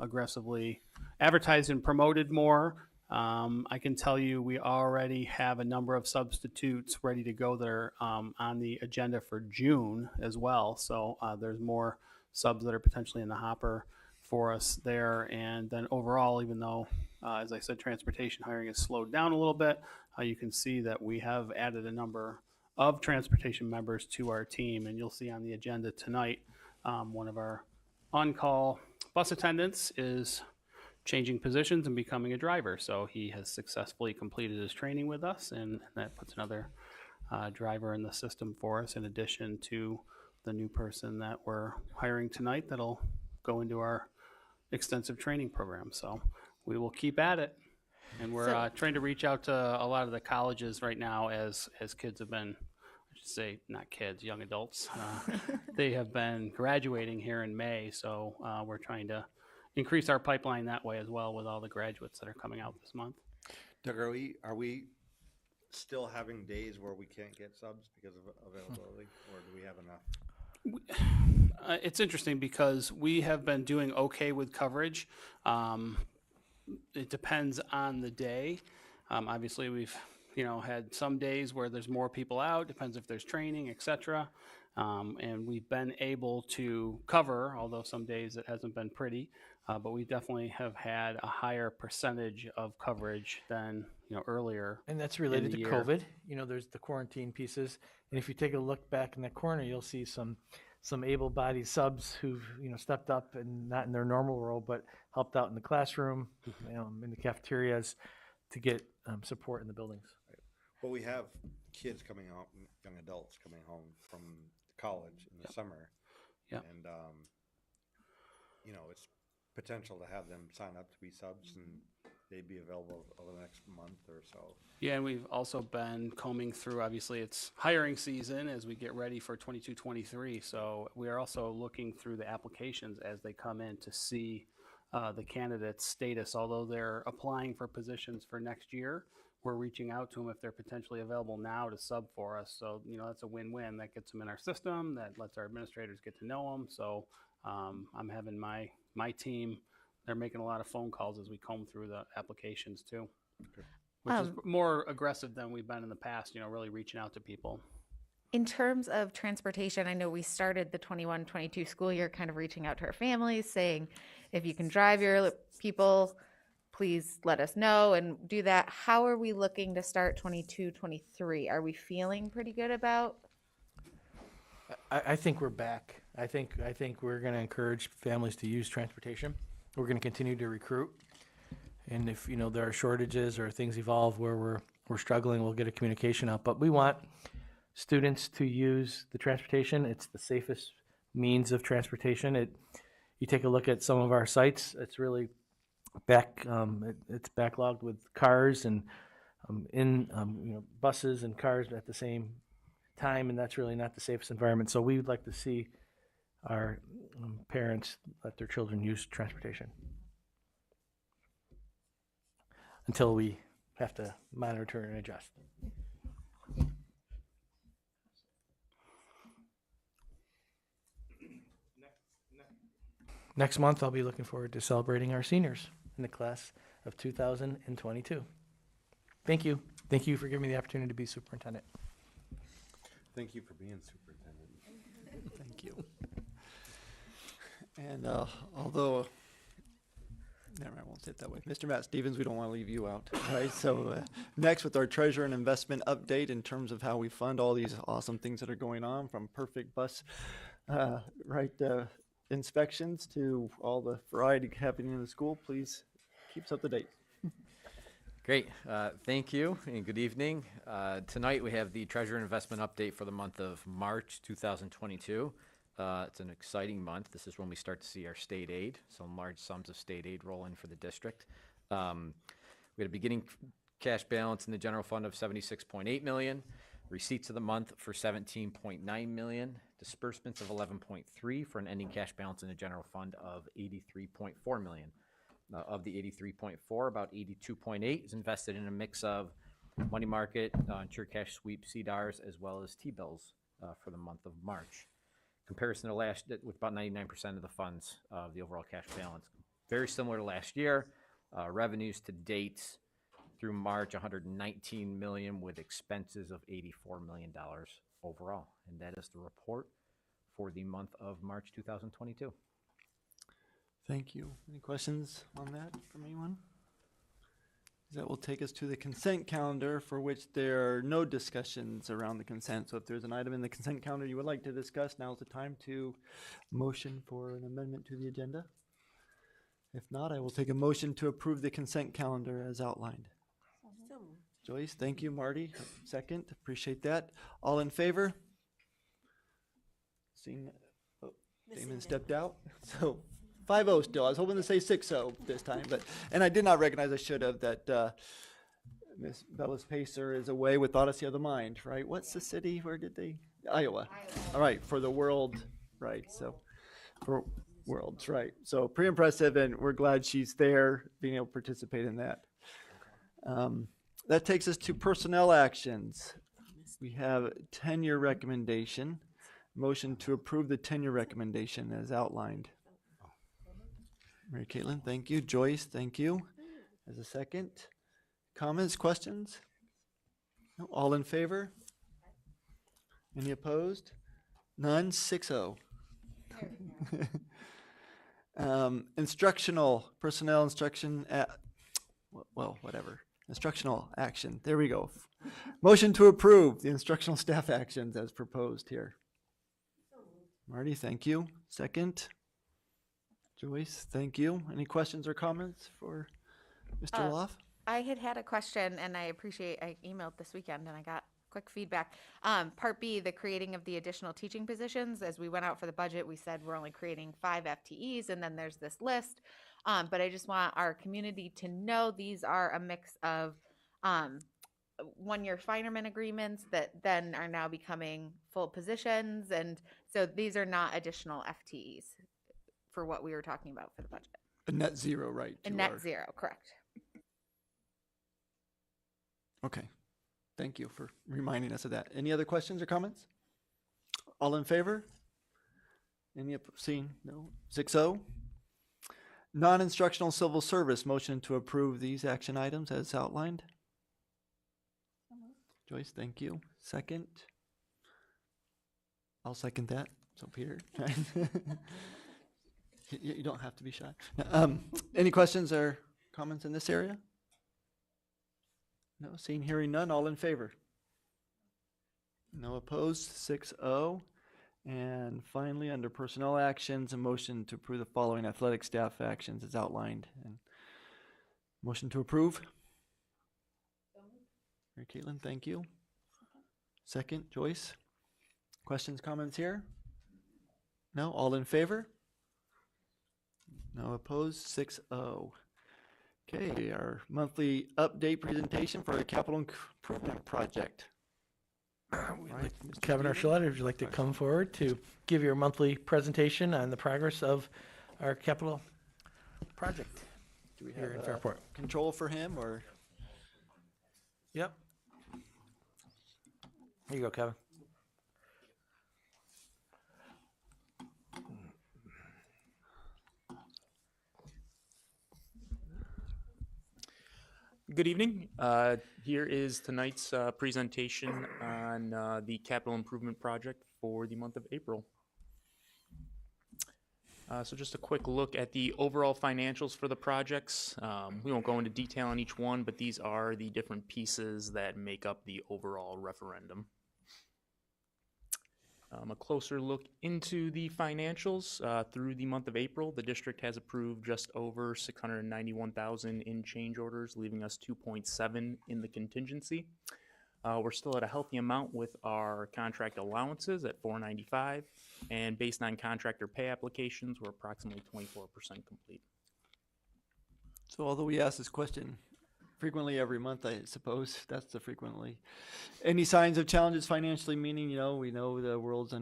aggressively advertised and promoted more. I can tell you we already have a number of substitutes ready to go that are on the agenda for June as well. So there's more subs that are potentially in the hopper for us there. And then overall, even though, as I said, transportation hiring has slowed down a little bit, you can see that we have added a number of transportation members to our team. And you'll see on the agenda tonight, one of our on-call bus attendants is changing positions and becoming a driver. So he has successfully completed his training with us, and that puts another driver in the system for us, in addition to the new person that we're hiring tonight that'll go into our extensive training program. So we will keep at it. And we're trying to reach out to a lot of the colleges right now as kids have been, I should say, not kids, young adults. They have been graduating here in May. So we're trying to increase our pipeline that way as well with all the graduates that are coming out this month. Doug, are we still having days where we can't get subs because of availability, or do we have enough? It's interesting because we have been doing okay with coverage. It depends on the day. Obviously, we've had some days where there's more people out. Depends if there's training, etc. And we've been able to cover, although some days it hasn't been pretty. But we definitely have had a higher percentage of coverage than earlier. And that's related to year. COVID. There's the quarantine pieces. And if you take a look back in the corner, you'll see some able-bodied subs who've stepped up and not in their normal role, but helped out in the classroom, in the cafeterias, to get support in the buildings. Right. Well, we have kids coming out, young adults coming home from college in the summer. Yeah. And it's potential to have them sign up to be subs, and they'd be available over the next month or so. Yeah, and we've also been combing through, obviously it's hiring season as we get ready for 22-23. So we are also looking through the applications as they come in to see the candidate's status. Although they're applying for positions for next year, we're reaching out to them if they're potentially available now to sub for us. So, that's a win-win. That gets them in our system, that lets our administrators get to know them. So I'm having my team, they're making a lot of phone calls as we comb through the applications too, which is more aggressive than we've been in the past, really reaching out to people. In terms of transportation, I know we started the 21-22 school year kind of reaching out to our families, saying, if you can drive your people, please let us know and do that. How are we looking to start 22-23? Are we feeling pretty good about? I think we're back. I think we're going to encourage families to use transportation. We're going to continue to recruit. And if, there are shortages or things evolve where we're struggling, we'll get a communication out. But we want students to use the transportation. It's the safest means of transportation. You take a look at some of our sites, it's really it's backlogged with cars and buses and cars at the same time, and that's really not the safest environment. So we would like to see our parents let their children use transportation until we have to monitor and adjust. Next month, I'll be looking forward to celebrating our seniors in the class of 2022. Thank you. Thank you for giving me the opportunity to be superintendent. Thank you for being superintendent. Thank you. And although, never mind, I won't say it that way. Mr. Matt Stevens, we don't want to leave you out, right? So next with our treasure and investment update in terms of how we fund all these awesome things that are going on, from perfect bus, inspections to all the variety happening in the school. Please keep us up to date. Great. Thank you and good evening. Tonight we have the Treasurer Investment Update for the month of March 2022. It's an exciting month. This is when we start to see our state aid, so large sums of state aid roll in for the district. We had a beginning cash balance in the general fund of $76.8 million, receipts of the month for $17.9 million, disbursements of $11.3 for an ending cash balance in the general fund of $83.4 million. Of the 83.4, about 82.8 is invested in a mix of money market, insured cash sweep, CDARS, as well as T-bills for the month of March. Comparison to last, with about 99% of the funds of the overall cash balance. Very similar to last year. Revenues to date through March, $119 million, with expenses of $84 million overall. And that is the report for the month of March 2022. Thank you. Any questions on that from anyone? That will take us to the consent calendar, for which there are no discussions around the consent. So if there's an item in the consent calendar you would like to discuss, now's the time to motion for an amendment to the agenda. If not, I will take a motion to approve the consent calendar as outlined. Joyce, thank you. Marty, second. Appreciate that. All in favor? Seeing, Damon stepped out. So 5-0 still. I was hoping to say 6-0 this time, and I did not recognize, I should have, that Miss Bellis Pacer is away with Odyssey of the Mind, right? What's the city? Where did they? Iowa. All right, for the World, right? So for Worlds, right? So pretty impressive, and we're glad she's there, being able to participate in that. That takes us to personnel actions. We have tenure recommendation. Motion to approve the tenure recommendation as outlined. Mary Caitlin, thank you. Joyce, thank you. As a second. Comments, questions? No, all in favor? Any opposed? None. 6-0. Instructional, personnel instruction, whatever. Instructional action. There we go. Motion to approve the instructional staff actions as proposed here. Marty, thank you. Second. Joyce, thank you. Any questions or comments for Mr. Loff? I had a question, and I emailed this weekend, and I got quick feedback. Part B, the creating of the additional teaching positions. As we went out for the budget, we said we're only creating 5 FTEs, and then there's this list. But I just want our community to know these are a mix of one-year fireman agreements that then are now becoming full positions. And so these are not additional FTEs for what we were talking about for the budget. A net zero, right? A net zero, correct. Okay. Thank you for reminding us of that. Any other questions or comments? All in favor? Any seen? No. 6-0. Non-instructional civil service, motion to approve these action items as outlined. Joyce, thank you. Second. I'll second that. So Peter. You don't have to be shy. Any questions or comments in this area? No, seeing, hearing none. All in favor? No opposed. 6-0. And finally, under personnel actions, a motion to approve the following athletic staff actions as outlined. And Motion to approve? Mary Caitlin, thank you. Second, Joyce. Questions, comments here? No, all in favor? No opposed, 6-0. Okay, our monthly update presentation for a capital improvement project. Right, Mr. Kevin Stevens? Archuleta, would you like to come forward to give your monthly presentation on the progress of our capital project Do we here in have Fairport? control for him, or? Yep. Here you go, Kevin. Good evening. Here is tonight's presentation on the capital improvement project for the month of April. So just a quick look at the overall financials for the projects. We won't go into detail on each one, but these are the different pieces that make up the overall referendum. A closer look into the financials through the month of April. The district has approved just over $691,000 in change orders, leaving us 2.7 in the contingency. We're still at a healthy amount with our contract allowances at $495, and based on contractor pay applications, we're approximately 24% complete. So although we ask this question frequently every month, I suppose that's the frequently. Any signs of challenges financially, meaning, we know the world's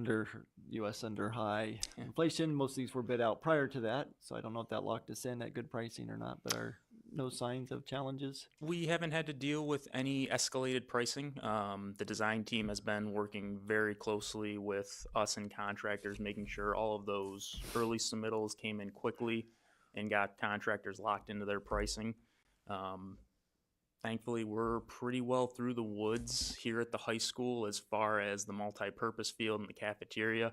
U.S. under high inflation. Most of these were bid out prior to that, so I don't know if that locked us in at good pricing or not, but are no signs of challenges? We haven't had to deal with any escalated pricing. The design team has been working very closely with us and contractors, making sure all of those early submittals came in quickly and got contractors locked into their pricing. Thankfully, we're pretty well through the woods here at the high school as far as the multi-purpose field and the cafeteria.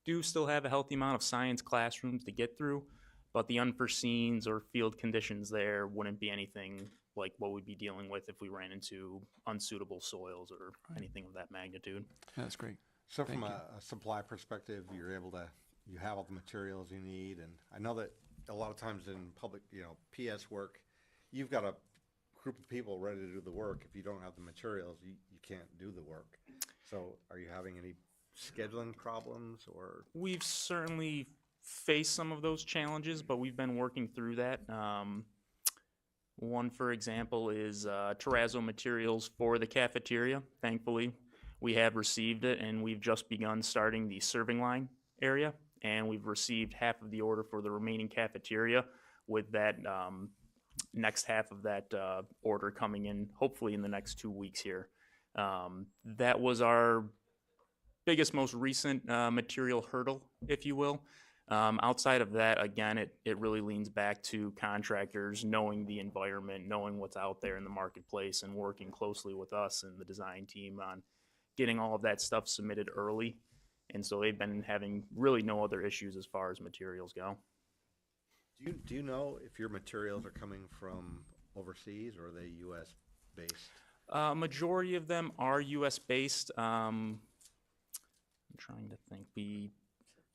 Do still have a healthy amount of science classrooms to get through, but the unforeseens or field conditions there wouldn't be anything like what we'd be dealing with if we ran into unsuitable soils or anything of that magnitude. That's great. So Thank from you. a supply perspective, you have all the materials you need, and I know that a lot of times in public, PS work, you've got a group of people ready to do the work. If you don't have the materials, you can't do the work. So are you having any scheduling problems, or? We've certainly faced some of those challenges, but we've been working through that. One, for example, is terrazzo materials for the cafeteria. Thankfully, we have received it, and we've just begun starting the serving line area, and we've received half of the order for the remaining cafeteria, with that next half of that order coming in hopefully in the next 2 weeks here. That was our biggest, most recent material hurdle, if you will. Outside of that, again, it really leans back to contractors knowing the environment, knowing what's out there in the marketplace, and working closely with us and the design team on getting all of that stuff submitted early. And so they've been having really no other issues as far as materials go. Do you know if your materials are coming from overseas, or are they U.S. based? Majority of them are U.S. based. I'm trying to think.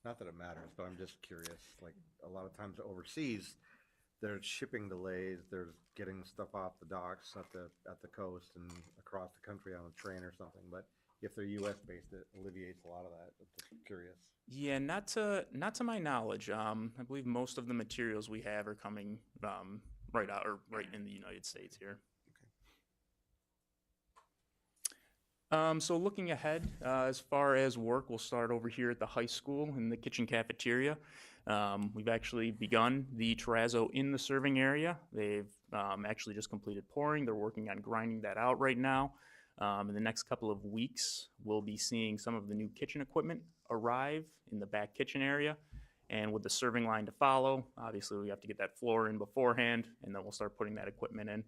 Not that it matters, but I'm just curious. Like, a lot of times overseas, there's shipping delays. There's getting stuff off the docks at the coast and across the country on a train or something. But if they're U.S. based, it alleviates a lot of that. I'm just curious. Yeah, not to my knowledge. I believe most of the materials we have are coming right in the United States here. So looking ahead, as far as work, we'll start over here at the high school in the kitchen cafeteria. We've actually begun the terrazzo in the serving area. They've actually just completed pouring. They're working on grinding that out right now. In the next couple of weeks, we'll be seeing some of the new kitchen equipment arrive in the back kitchen area, and with the serving line to follow. Obviously, we have to get that floor in beforehand, and then we'll start putting that equipment in.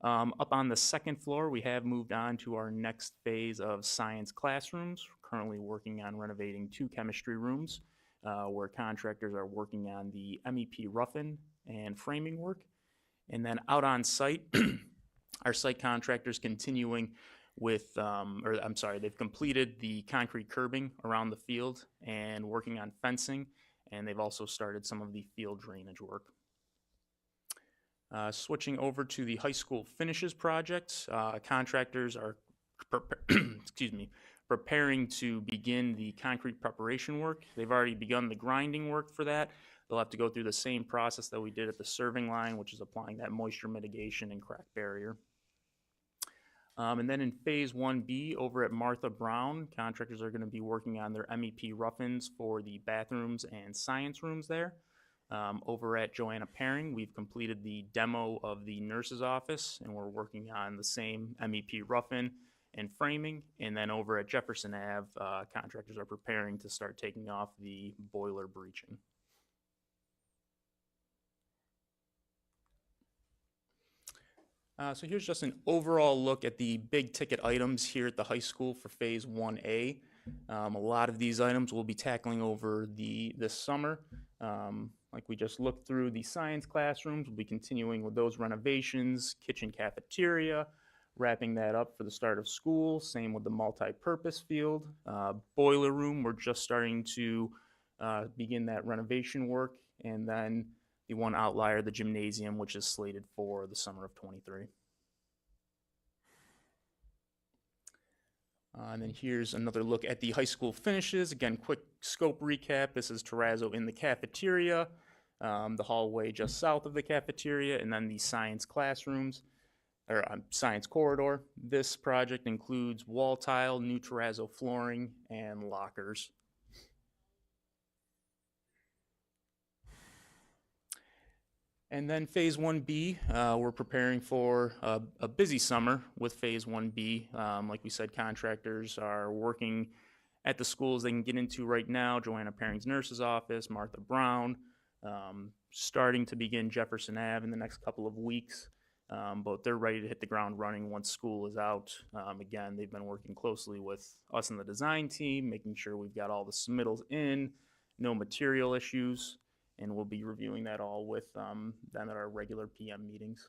Up on the second floor, we have moved on to our next phase of science classrooms. We're currently working on renovating 2 chemistry rooms where contractors are working on the MEP rough-in and framing work. And then out on site, our site contractors continuing with, they've completed the concrete curbing around the field and working on fencing, and they've also started some of the field drainage work. Switching over to the high school finishes project, contractors are excuse me, preparing to begin the concrete preparation work. They've already begun the grinding work for that. They'll have to go through the same process that we did at the serving line, which is applying that moisture mitigation and crack barrier. And then in phase 1B over at Martha Brown, contractors are going to be working on their MEP rough-ins for the bathrooms and science rooms there. Over at Joanna Paring, we've completed the demo of the nurse's office, and we're working on the same MEP rough-in and framing. And then over at Jefferson Ave, contractors are preparing to start taking off the boiler breaching. So here's just an overall look at the big ticket items here at the high school for phase 1A. A lot of these items we'll be tackling over this summer. Like we just looked through the science classrooms, we'll be continuing with those renovations, kitchen cafeteria, wrapping that up for the start of school. Same with the multi-purpose field. Boiler room, we're just starting to begin that renovation work. And then the one outlier, the gymnasium, which is slated for the summer of '23. And then here's another look at the high school finishes. Again, quick scope recap. This is terrazzo in the cafeteria, the hallway just south of the cafeteria, and then the science classrooms, or science corridor. This project includes wall tile, new terrazzo flooring, and lockers. And then phase 1B, we're preparing for a busy summer with phase 1B. Like we said, contractors are working at the schools they can get into right now. Joanna Paring's nurse's office, Martha Brown, starting to begin Jefferson Ave in the next couple of weeks. But they're ready to hit the ground running once school is out. Again, they've been working closely with us and the design team, making sure we've got all the submittals in, no material issues. And we'll be reviewing that all with them at our regular PM meetings.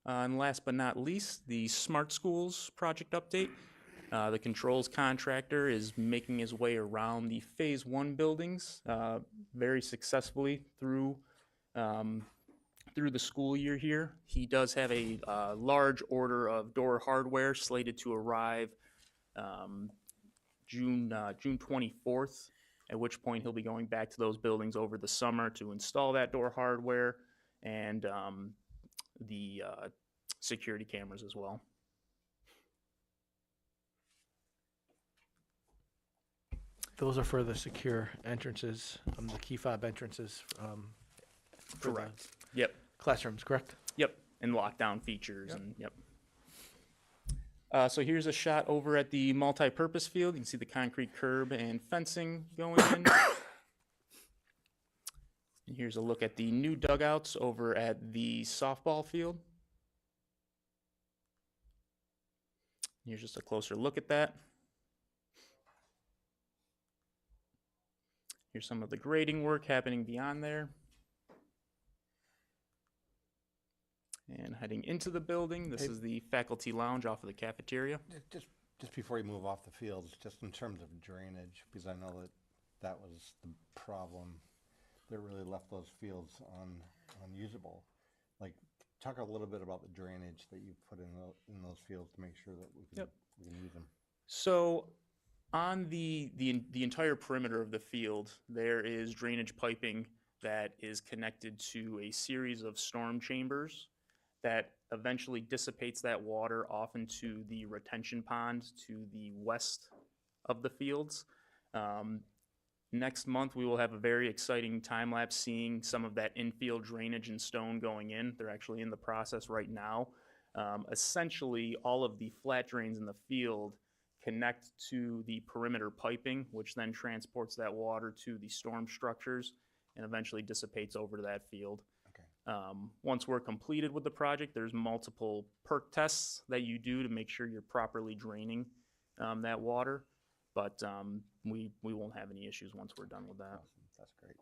And last but not least, the Smart Schools project update. The controls contractor is making his way around the phase 1 buildings very successfully through the school year here. He does have a large order of door hardware slated to arrive June 24th, at which point he'll be going back to those buildings over the summer to install that door hardware and the security cameras as well. Those are for the secure entrances, the key fob entrances. Correct. Yep. Classrooms, correct? Yep. And lockdown features. Yep. And yep. So here's a shot over at the multi-purpose field. You can see the concrete curb and fencing going in. And here's a look at the new dugouts over at the softball field. Here's just a closer look at that. Here's some of the grading work happening beyond there. And heading into the building, this is the faculty lounge off of the cafeteria. Just before you move off the fields, just in terms of drainage, because I know that was the problem that really left those fields unusable. Like, talk a little bit about the drainage that you put in those fields to make sure that we can use them. So on the entire perimeter of the field, there is drainage piping that is connected to a series of storm chambers that eventually dissipates that water off into the retention pond to the west of the fields. Next month, we will have a very exciting time lapse seeing some of that infield drainage and stone going in. They're actually in the process right now. Essentially, all of the flat drains in the field connect to the perimeter piping, which then transports that water to the storm structures and eventually dissipates over to that field. Once we're completed with the project, there's multiple perk tests that you do to make sure you're properly draining that water, but we won't have any issues once we're done with that. Awesome. That's great.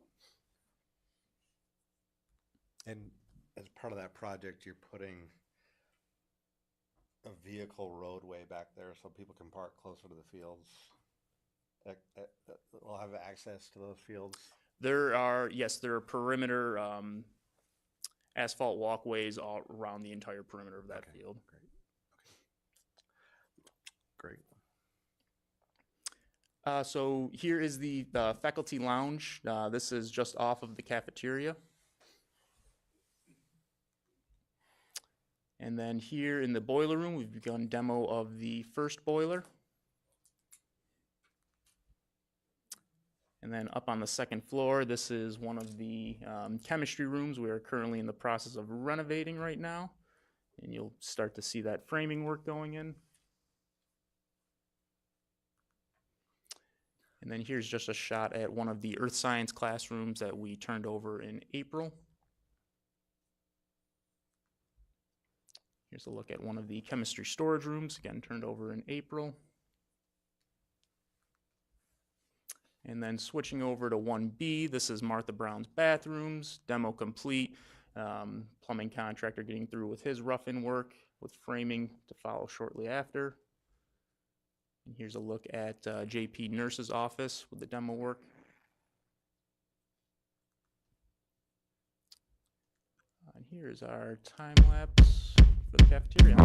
And as part of that project, you're putting a vehicle roadway back there so people can park closer to the fields. Will have access to those fields. There are perimeter asphalt walkways all around the entire perimeter of that field. Great. So here is the faculty lounge. This is just off of the cafeteria. And then here in the boiler room, we've begun demo of the first boiler. And then up on the second floor, this is one of the chemistry rooms we are currently in the process of renovating right now. And you'll start to see that framing work going in. And then here's just a shot at one of the earth science classrooms that we turned over in April. Here's a look at one of the chemistry storage rooms, again turned over in April. And then switching over to 1B, this is Martha Brown's bathrooms, demo complete. Plumbing contractor getting through with his rough-in work, with framing to follow shortly after. And here's a look at JP Nurse's office with the demo work. And here's our time lapse for the cafeteria.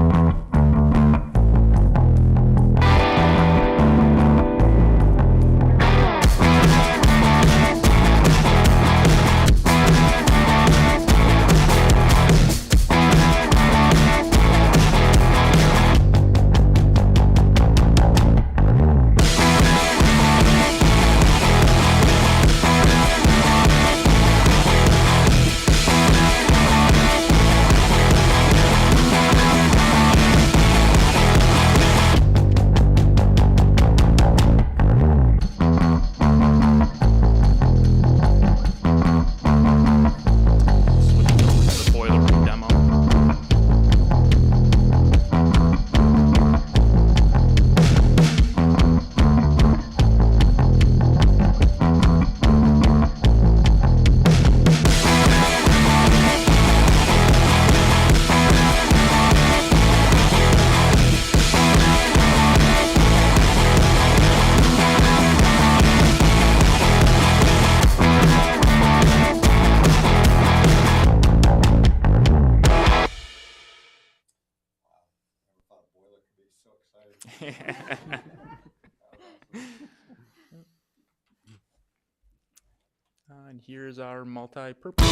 And here's our multi-purpose.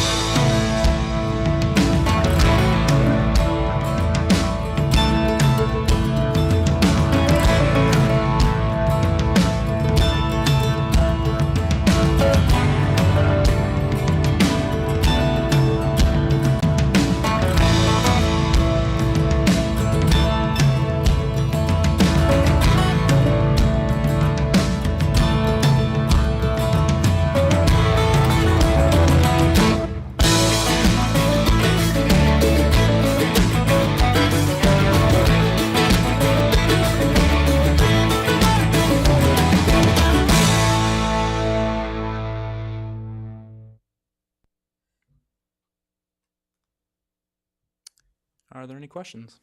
Are there any questions?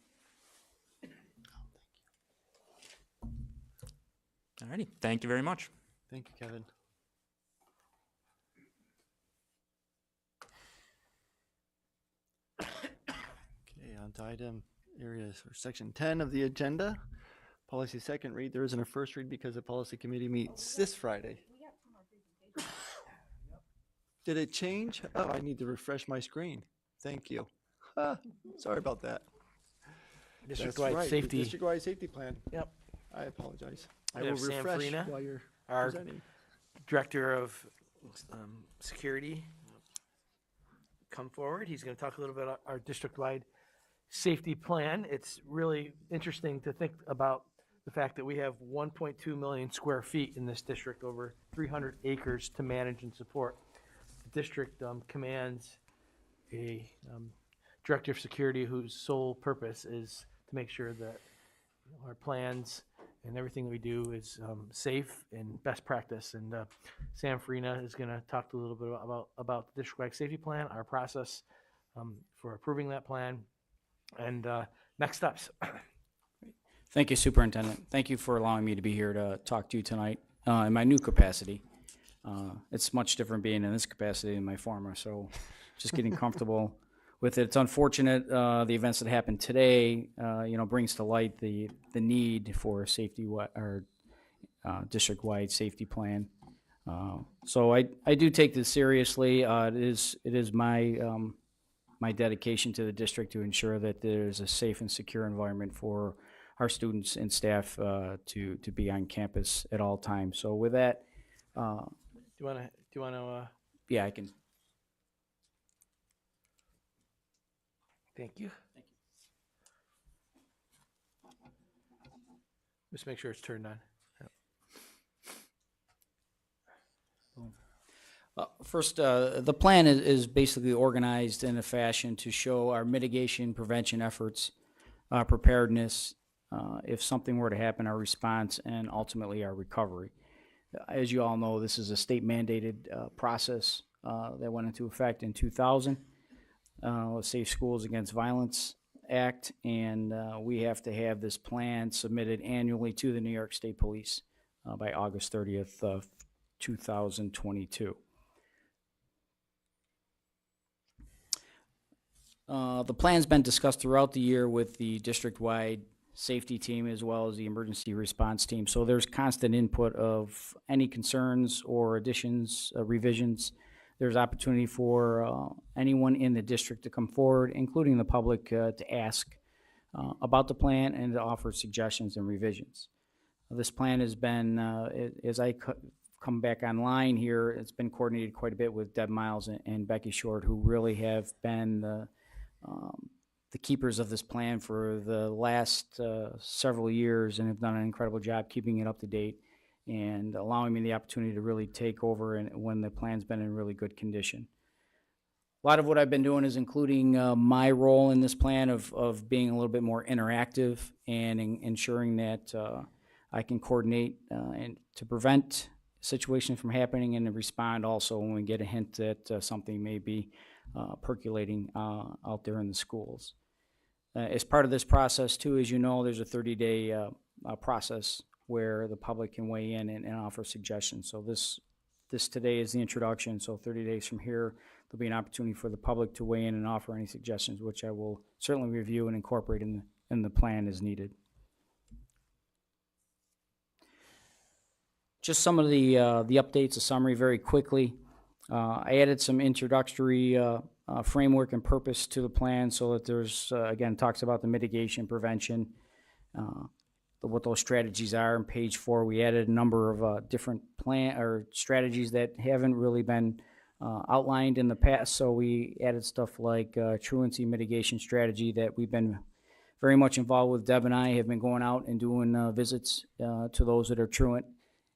Alrighty, thank you very much. Thank you, Kevin. Okay, on to item areas or section 10 of the agenda. Policy second read. There isn't a first read because the policy committee meets this Friday. Did it change? Oh, I need to refresh my screen. Thank you. Sorry about that. District-wide That's right, the safety. District-wide safety plan. Yep. I apologize. I We will have Sam refresh Farina, while you're our presenting. Director of Security, come forward. He's going to talk a little bit about our district-wide safety plan. It's really interesting to think about the fact that we have 1.2 million square feet in this district, over 300 acres to manage and support. The district commands a Director of Security whose sole purpose is to make sure that our plans and everything that we do is safe and best practice. And Sam Farina is going to talk a little bit about the district-wide safety plan, our process for approving that plan, and next steps. Thank you, Superintendent. Thank you for allowing me to be here to talk to you tonight in my new capacity. It's much different being in this capacity than my former, so just getting comfortable with it. It's unfortunate the events that happened today, brings to light the need for a district-wide safety plan. So I do take this seriously. It is my dedication to the district to ensure that there's a safe and secure environment for our students and staff to be on campus at all times. So with that, Do you want to? yeah, I can. Thank you. Just make sure it's turned on. First, the plan is basically organized in a fashion to show our mitigation, prevention efforts, preparedness, if something were to happen, our response, and ultimately our recovery. As you all know, this is a state-mandated process that went into effect in 2000, Safe Schools Against Violence Act, and we have to have this plan submitted annually to the New York State Police by August 30th of 2022. The plan's been discussed throughout the year with the district-wide safety team as well as the emergency response team. So there's constant input of any concerns or additions, revisions. There's opportunity for anyone in the district to come forward, including the public, to ask about the plan and to offer suggestions and revisions. This plan has been, as I come back online here, it's been coordinated quite a bit with Deb Miles and Becky Short, who really have been the keepers of this plan for the last several years and have done an incredible job keeping it up to date and allowing me the opportunity to really take over when the plan's been in really good condition. A lot of what I've been doing is including my role in this plan of being a little bit more interactive and ensuring that I can coordinate and to prevent situations from happening and to respond also when we get a hint that something may be percolating out there in the schools. As part of this process too, as you know, there's a 30-day process where the public can weigh in and offer suggestions. So this today is the introduction, so 30 days from here, there'll be an opportunity for the public to weigh in and offer any suggestions, which I will certainly review and incorporate in the plan as needed. Just some of the updates, a summary very quickly. I added some introductory framework and purpose to the plan so that there's, again, talks about the mitigation, prevention, what those strategies are. On page 4, we added a number of different plan or strategies that haven't really been outlined in the past. So we added stuff like truancy mitigation strategy that we've been very much involved with. Deb and I have been going out and doing visits to those that are truant,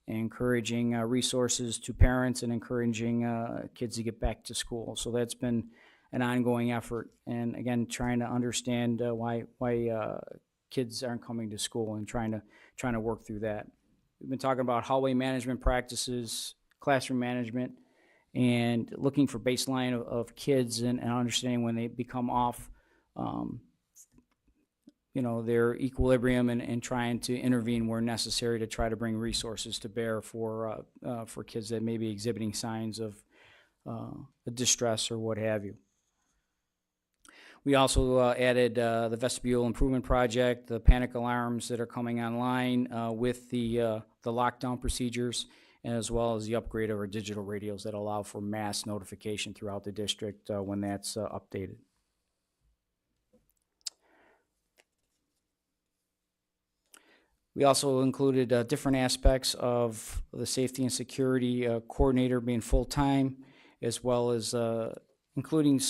encouraging resources to parents and encouraging kids to get back to school. So that's been an ongoing effort, and again, trying to understand why kids aren't coming to school and trying to work through that. We've been talking about hallway management practices, classroom management, and looking for baseline of kids and understanding when they become off their equilibrium and trying to intervene where necessary to try to bring resources to bear for kids that may be exhibiting signs of distress or what have you. We also added the vestibule improvement project, the panic alarms that are coming online with the lockdown procedures, as well as the upgrade of our digital radios that allow for mass notification throughout the district when that's updated. We also included different aspects of the safety and security coordinator being full-time, as well as including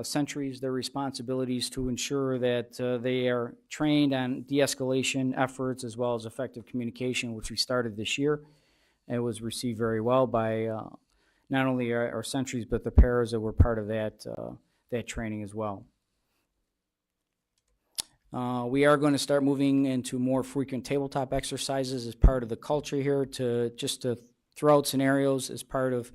sentries, their responsibilities to ensure that they are trained on de-escalation efforts as well as effective communication, which we started this year. It was received very well by not only our sentries, but the paras that were part of that training as well. We are going to start moving into more frequent tabletop exercises as part of the culture here to throw out scenarios as part of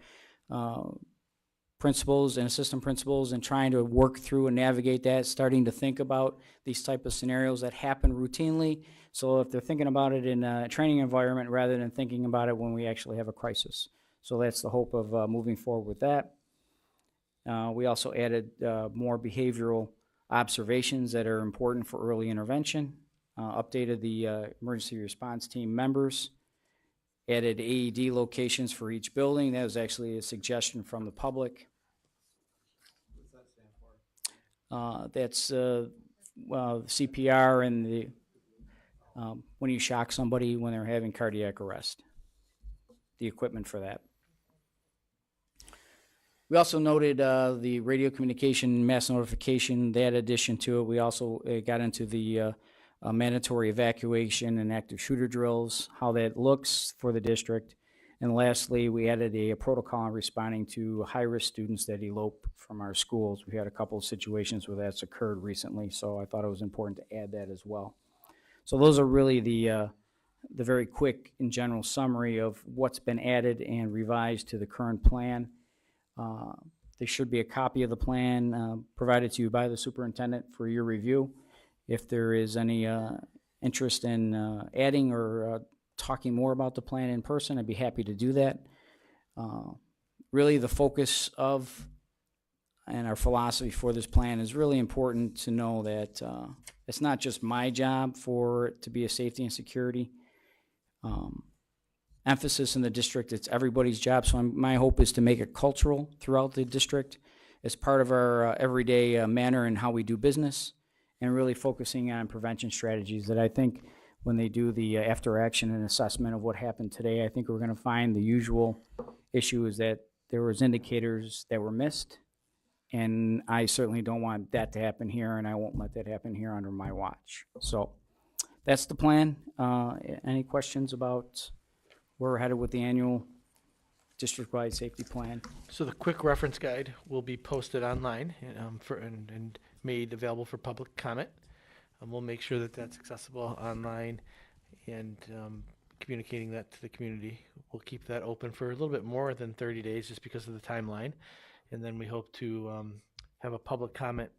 principals and assistant principals and trying to work through and navigate that, starting to think about these type of scenarios that happen routinely. So if they're thinking about it in a training environment rather than thinking about it when we actually have a crisis. So that's the hope of moving forward with that. We also added more behavioral observations that are important for early intervention, updated the emergency response team members, added AED locations for each building. That was actually a suggestion from the public. What's that stand for? That's CPR and the when you shock somebody when they're having cardiac arrest, the equipment for that. We also noted the radio communication, mass notification, that addition to it. We also got into the mandatory evacuation and active shooter drills, how that looks for the district. And lastly, we added a protocol on responding to high-risk students that elope from our schools. We had a couple of situations where that's occurred recently, so I thought it was important to add that as well. So those are really the very quick and general summary of what's been added and revised to the current plan. There should be a copy of the plan provided to you by the superintendent for your review. If there is any interest in adding or talking more about the plan in person, I'd be happy to do that. Really the focus of and our philosophy for this plan is really important to know that it's not just my job for it to be a safety and security emphasis in the district. It's everybody's job. So my hope is to make it cultural throughout the district as part of our everyday manner and how we do business, and really focusing on prevention strategies that I think when they do the after action and assessment of what happened today, I think we're going to find the usual issue is that there was indicators that were missed, and I certainly don't want that to happen here, and I won't let that happen here under my watch. So that's the plan. Any questions about where we're headed with the annual district-wide safety plan? So the quick reference guide will be posted online and made available for public comment. We'll make sure that that's accessible online and communicating that to the community. We'll keep that open for a little bit more than 30 days just because of the timeline. And then we hope to have a public comment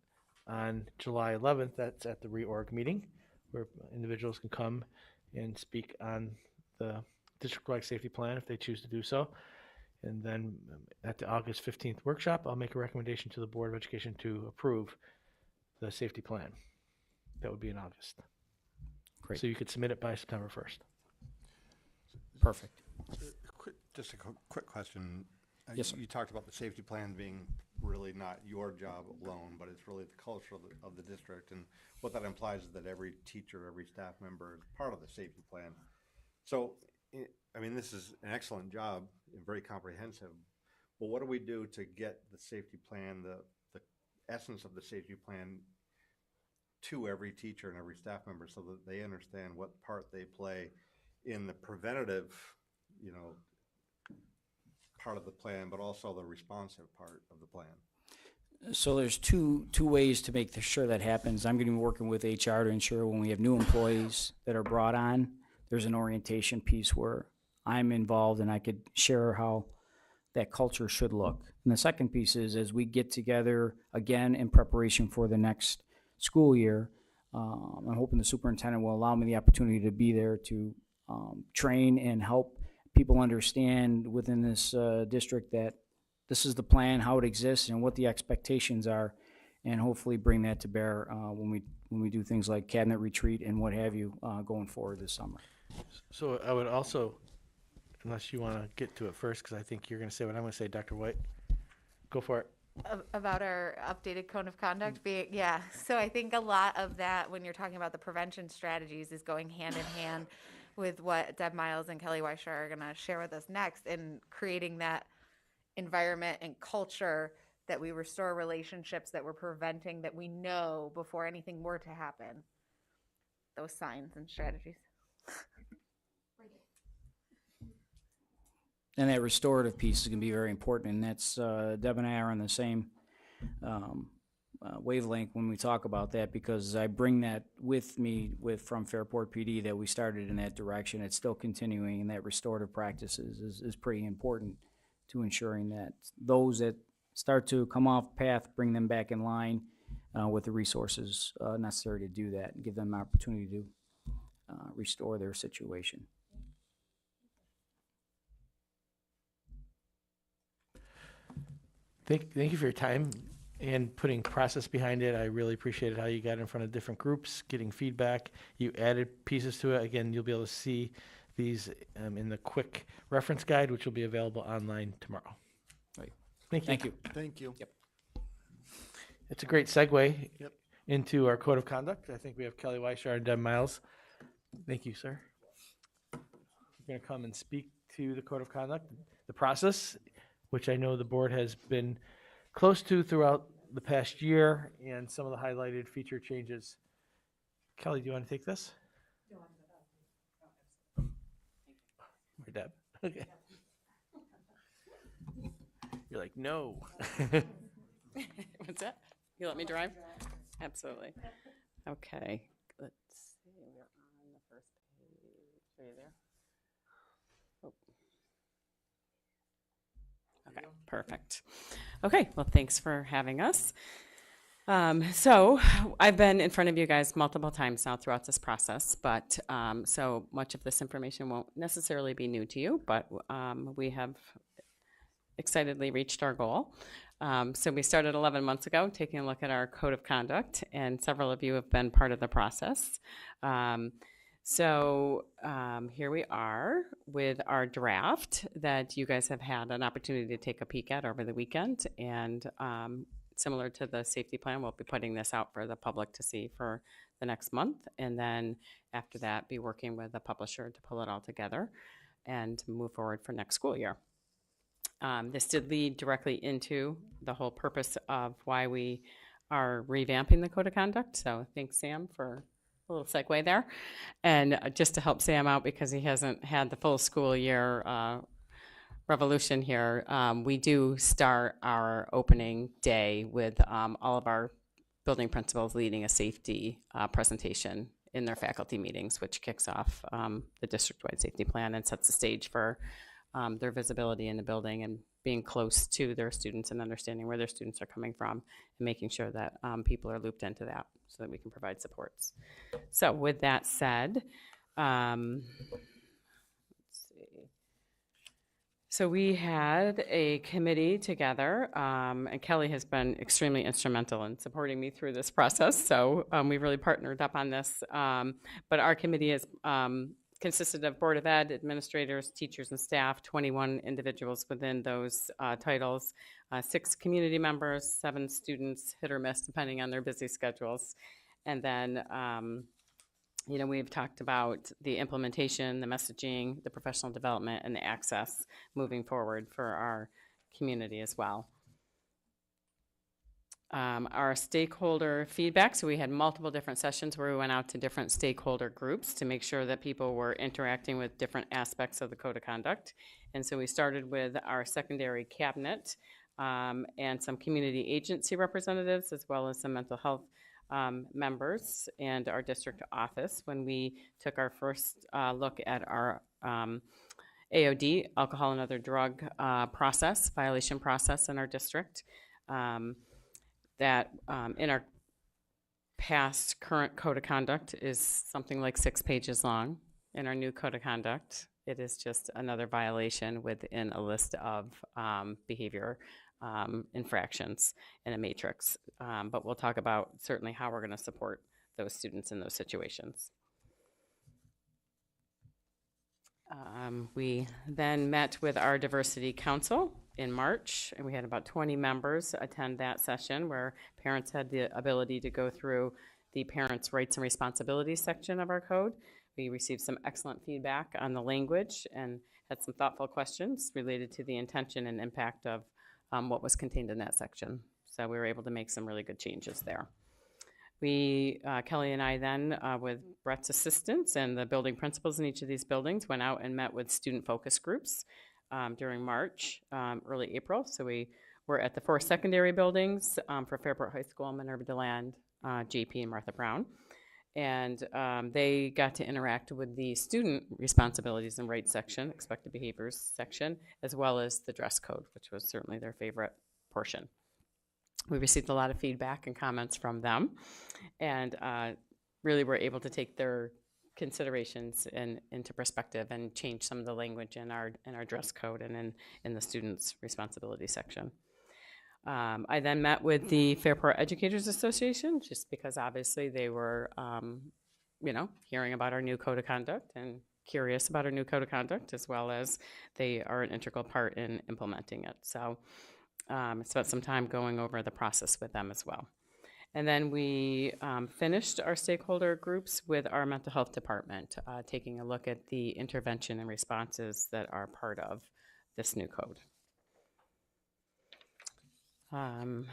on July 11th. That's at the reorg meeting where individuals can come and speak on the district-wide safety plan if they choose to do so. And then at the August 15th workshop, I'll make a recommendation to the Board of Education to approve the safety plan. That would be in August. Great. So you could submit it by September 1st. Perfect. Just a quick question. Yes, sir. You talked about the safety plan being really not your job alone, but it's really the culture of the district. And what that implies is that every teacher, every staff member is part of the safety plan. So, I mean, this is an excellent job and very comprehensive. But what do we do to get the safety plan, the essence of the safety plan to every teacher and every staff member so that they understand what part they play in the preventative, part of the plan, but also the responsive part of the plan? So there's two ways to make sure that happens. I'm going to be working with HR to ensure when we have new employees that are brought on, there's an orientation piece where I'm involved and I could share how that culture should look. And the second piece is as we get together again in preparation for the next school year, I'm hoping the superintendent will allow me the opportunity to be there to train and help people understand within this district that this is the plan, how it exists, and what the expectations are, and hopefully bring that to bear when we do things like cabinet retreat and what have you going forward this summer. So I would also, unless you want to get to it first, because I think you're going to say what I'm going to say, Dr. White. Go for it. About our updated code of conduct being, yeah. So I think a lot of that when you're talking about the prevention strategies is going hand in hand with what Deb Miles and Kelly Weischer are going to share with us next in creating that environment and culture that we restore relationships that we're preventing, that we know before anything were to happen. Those signs and strategies. And that restorative piece is going to be very important, and that's Deb and I are on the same wavelength when we talk about that, because I bring that with me from Fairport PD that we started in that direction. It's still continuing, and that restorative practices is pretty important to ensuring that those that start to come off path, bring them back in line with the resources necessary to do that and give them an opportunity to restore their situation. Thank you for your time and putting process behind it. I really appreciated how you got in front of different groups, getting feedback. You added pieces to it. Again, you'll be able to see these in the quick reference guide, which will be available online tomorrow. Right. Thank you. Thank you. Thank you. Yep. It's a great segue Yep. into our code of conduct. I think we have Kelly Weishar and Deb Miles. Thank you, sir. You're going to come and speak to the code of conduct, the process, which I know the board has been close to throughout the past year, and some of the highlighted feature changes. Kelly, do you want to take this? Or Deb? Okay. You're like, no. What's that? You let me drive? Absolutely. Okay, let's see, we're on the first page. Are you there? Oh. Okay, perfect. Okay, well, thanks for having us. So I've been in front of you guys multiple times now throughout this process, but so much of this information won't necessarily be new to you, but we have excitedly reached our goal. So we started 11 months ago taking a look at our code of conduct, and several of you have been part of the process. Here we are with our draft that you guys have had an opportunity to take a peek at over the weekend, and similar to the safety plan, we'll be putting this out for the public to see for the next month, and then after that be working with the publisher to pull it all together and move forward for next school year. This did lead directly into the whole purpose of why we are revamping the code of conduct. So thanks, Sam, for a little segue there. And just to help Sam out, because he hasn't had the full school year revolution here, we do start our opening day with all of our building principals leading a safety presentation in their faculty meetings, which kicks off the district-wide safety plan and sets the stage for their visibility in the building and being close to their students and understanding where their students are coming from and making sure that people are looped into that so that we can provide supports. So with that said, let's see. So we had a committee together, and Kelly has been extremely instrumental in supporting me through this process. So we really partnered up on this. But our committee is consisted of Board of Ed, administrators, teachers, and staff, 21 individuals within those titles, 6 community members, 7 students, hit or miss, depending on their busy schedules. And then, we've talked about the implementation, the messaging, the professional development, and the access moving forward for our community as well. Our stakeholder feedback, so we had multiple different sessions where we went out to different stakeholder groups to make sure that people were interacting with different aspects of the code of conduct. And so we started with our secondary cabinet and some community agency representatives, as well as some mental health members and our district office when we took our first look at our AOD, alcohol and other drug violation process in our district. That in our past current code of conduct is something like 6 pages long. In our new code of conduct, it is just another violation within a list of behavior infractions in a matrix. But we'll talk about certainly how we're going to support those students in those situations. We then met with our diversity council in March, and we had about 20 members attend that session where parents had the ability to go through the parents' rights and responsibilities section of our code. We received some excellent feedback on the language and had some thoughtful questions related to the intention and impact of what was contained in that section. So we were able to make some really good changes there. We, Kelly and I then, with Brett's assistance and the building principals in each of these buildings, went out and met with student focus groups during March, early April. So we were at the 4 secondary buildings for Fairport High School, Minerva DeLand, JP, and Martha Brown. And they got to interact with the student responsibilities and rights section, expected behaviors section, as well as the dress code, which was certainly their favorite portion. We received a lot of feedback and comments from them, and really were able to take their considerations into perspective and change some of the language in our dress code and in the students' responsibility section. I then met with the Fairport Educators Association, just because obviously they were, hearing about our new code of conduct and curious about our new code of conduct, as well as they are an integral part in implementing it. So I spent some time going over the process with them as well. And then we finished our stakeholder groups with our mental health department, taking a look at the intervention and responses that are part of this new code. Let's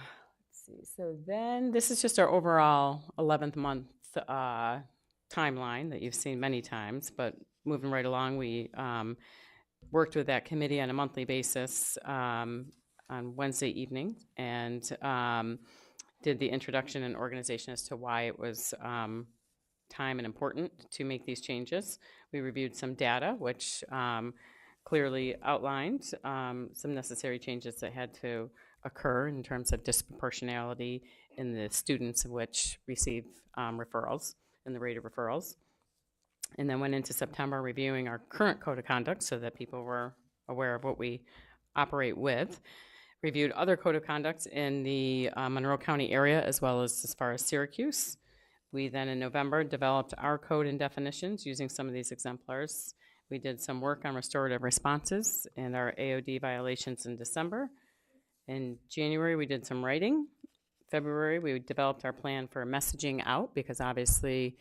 see, so then this is just our overall 11th month timeline that you've seen many times, but moving right along, we worked with that committee on a monthly basis on Wednesday evening, and did the introduction and organization as to why it was time and important to make these changes. We reviewed some data, which clearly outlined some necessary changes that had to occur in terms of disproportionality in the students which receive referrals and the rate of referrals. And then went into September reviewing our current code of conduct so that people were aware of what we operate with. Reviewed other code of conducts in the Monroe County area as well as far as Syracuse. We then in November developed our code and definitions using some of these exemplars. We did some work on restorative responses and our AOD violations in December. In January, we did some writing. February, we developed our plan for messaging out, because obviously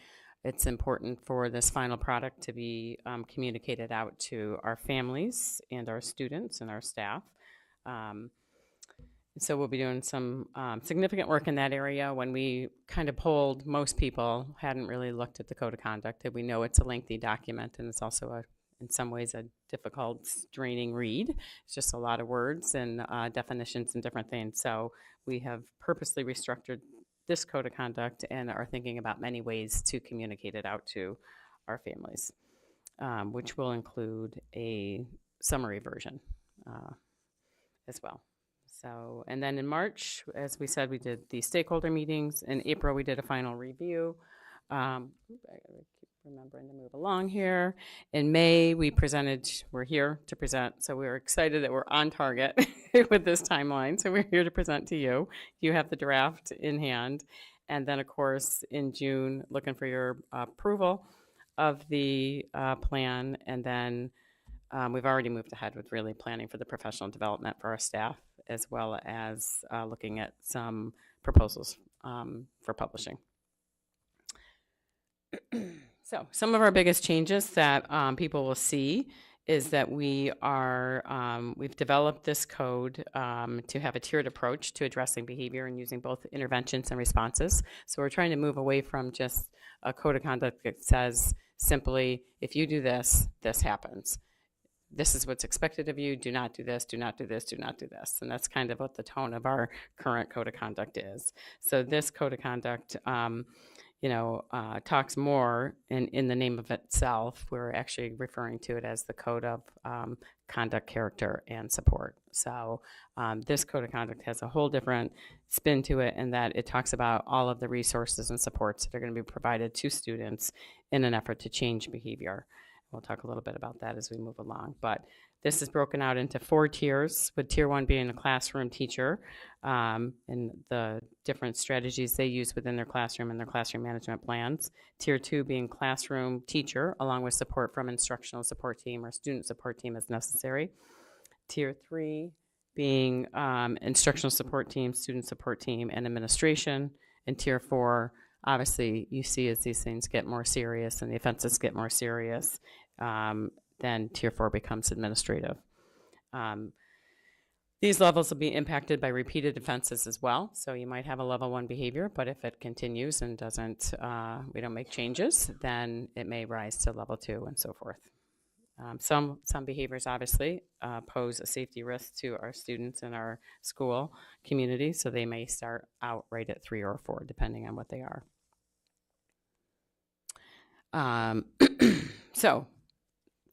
it's important for this final product to be communicated out to our families and our students and our staff. So we'll be doing some significant work in that area. When we kind of polled, most people hadn't really looked at the code of conduct. We know it's a lengthy document, and it's also in some ways a difficult, draining read. It's just a lot of words and definitions and different things. So we have purposely restructured this code of conduct and are thinking about many ways to communicate it out to our families, which will include a summary version as well. So, and then in March, as we said, we did the stakeholder meetings. In April, we did a final review. I gotta keep remembering to move along here. In May, we're here to present. So we're excited that we're on target with this timeline. So we're here to present to you. You have the draft in hand. And then, of course, in June, looking for your approval of the plan. And then we've already moved ahead with really planning for the professional development for our staff, as well as looking at some proposals for publishing. So some of our biggest changes that people will see is that we've developed this code to have a tiered approach to addressing behavior and using both interventions and responses. So we're trying to move away from just a code of conduct that says simply, if you do this, this happens. This is what's expected of you. Do not do this, do not do this, do not do this. And that's kind of what the tone of our current code of conduct is. So this code of conduct, talks more in the name of itself. We're actually referring to it as the code of conduct, character, and support. So this code of conduct has a whole different spin to it, in that it talks about all of the resources and supports that are going to be provided to students in an effort to change behavior. We'll talk a little bit about that as we move along. But this is broken out into 4 tiers, with tier 1 being a classroom teacher and the different strategies they use within their classroom and their classroom management plans. Tier 2 being classroom teacher, along with support from instructional support team or student support team as necessary. Tier 3 being instructional support team, student support team, and administration. And tier 4, obviously, you see as these things get more serious and the offenses get more serious, then tier 4 becomes administrative. These levels will be impacted by repeated offenses as well. So you might have a level 1 behavior, but if it continues and we don't make changes, then it may rise to level 2 and so forth. Some behaviors obviously pose a safety risk to our students and our school community, so they may start out right at 3 or 4, depending on what they are. So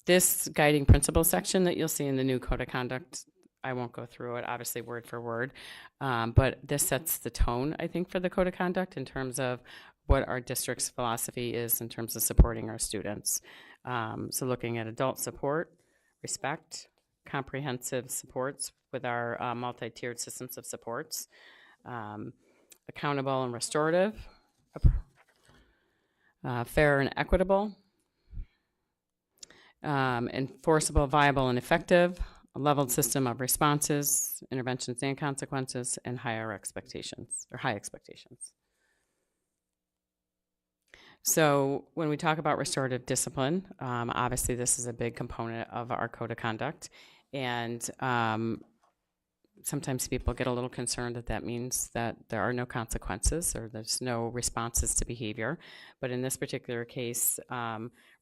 this guiding principle section that you'll see in the new code of conduct, I won't go through it, obviously word for word, but this sets the tone, I think, for the code of conduct in terms of what our district's philosophy is in terms of supporting our students. So looking at adult support, respect, comprehensive supports with our multi-tiered systems of supports, accountable and restorative, fair and equitable, enforceable, viable, and effective, a leveled system of responses, interventions, and consequences, and high expectations. So when we talk about restorative discipline, obviously this is a big component of our code of conduct, and sometimes people get a little concerned that that means that there are no consequences or there's no responses to behavior. But in this particular case,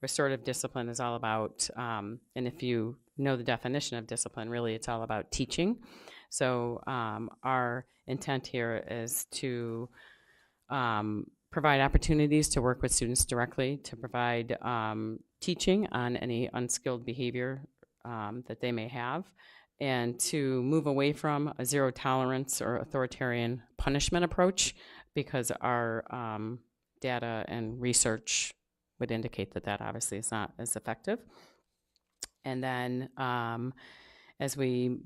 restorative discipline is all about, and if you know the definition of discipline, really it's all about teaching. So our intent here is to provide opportunities to work with students directly, to provide teaching on any unskilled behavior that they may have, and to move away from a zero tolerance or authoritarian punishment approach, because our data and research would indicate that that obviously is not as effective. And then as we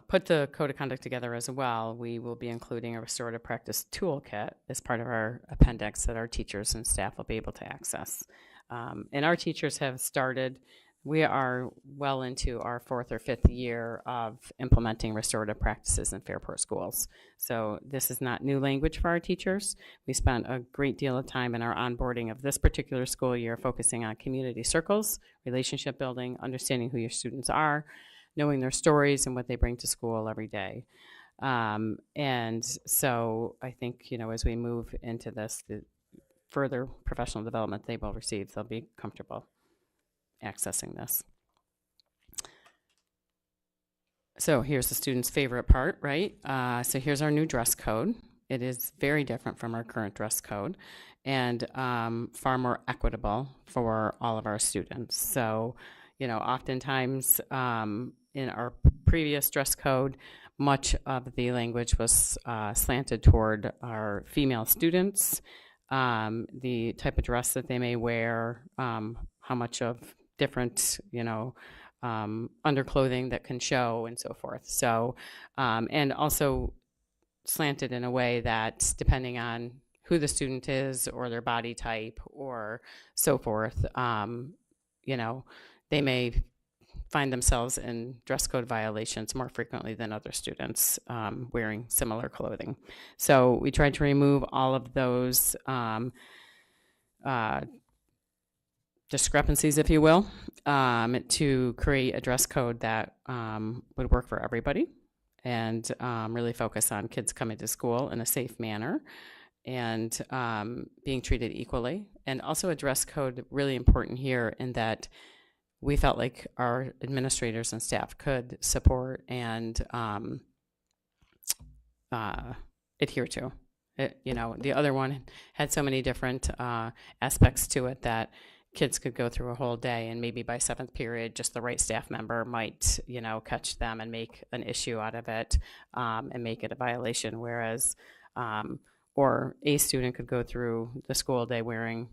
put the code of conduct together as well, we will be including a restorative practice toolkit as part of our appendix that our teachers and staff will be able to access. And our teachers have started, we are well into our 4th or 5th year of implementing restorative practices in Fairport schools. So this is not new language for our teachers. We spent a great deal of time in our onboarding of this particular school year focusing on community circles, relationship building, understanding who your students are, knowing their stories and what they bring to school every day. And so I think, as we move into this, the further professional development they will receive, they'll be comfortable accessing this. So here's the student's favorite part, right? So here's our new dress code. It is very different from our current dress code and far more equitable for all of our students. So, oftentimes in our previous dress code, much of the language was slanted toward our female students, the type of dress that they may wear, how much of different, underclothing that can show and so forth. So, and also slanted in a way that depending on who the student is or their body type or so forth, they may find themselves in dress code violations more frequently than other students wearing similar clothing. So we tried to remove all of those discrepancies, if you will, to create a dress code that would work for everybody and really focus on kids coming to school in a safe manner and being treated equally. And also a dress code really important here in that we felt like our administrators and staff could support and adhere to. The other one had so many different aspects to it that kids could go through a whole day, and maybe by 7th period, just the right staff member might, catch them and make an issue out of it and make it a violation. Whereas, or a student could go through the school day wearing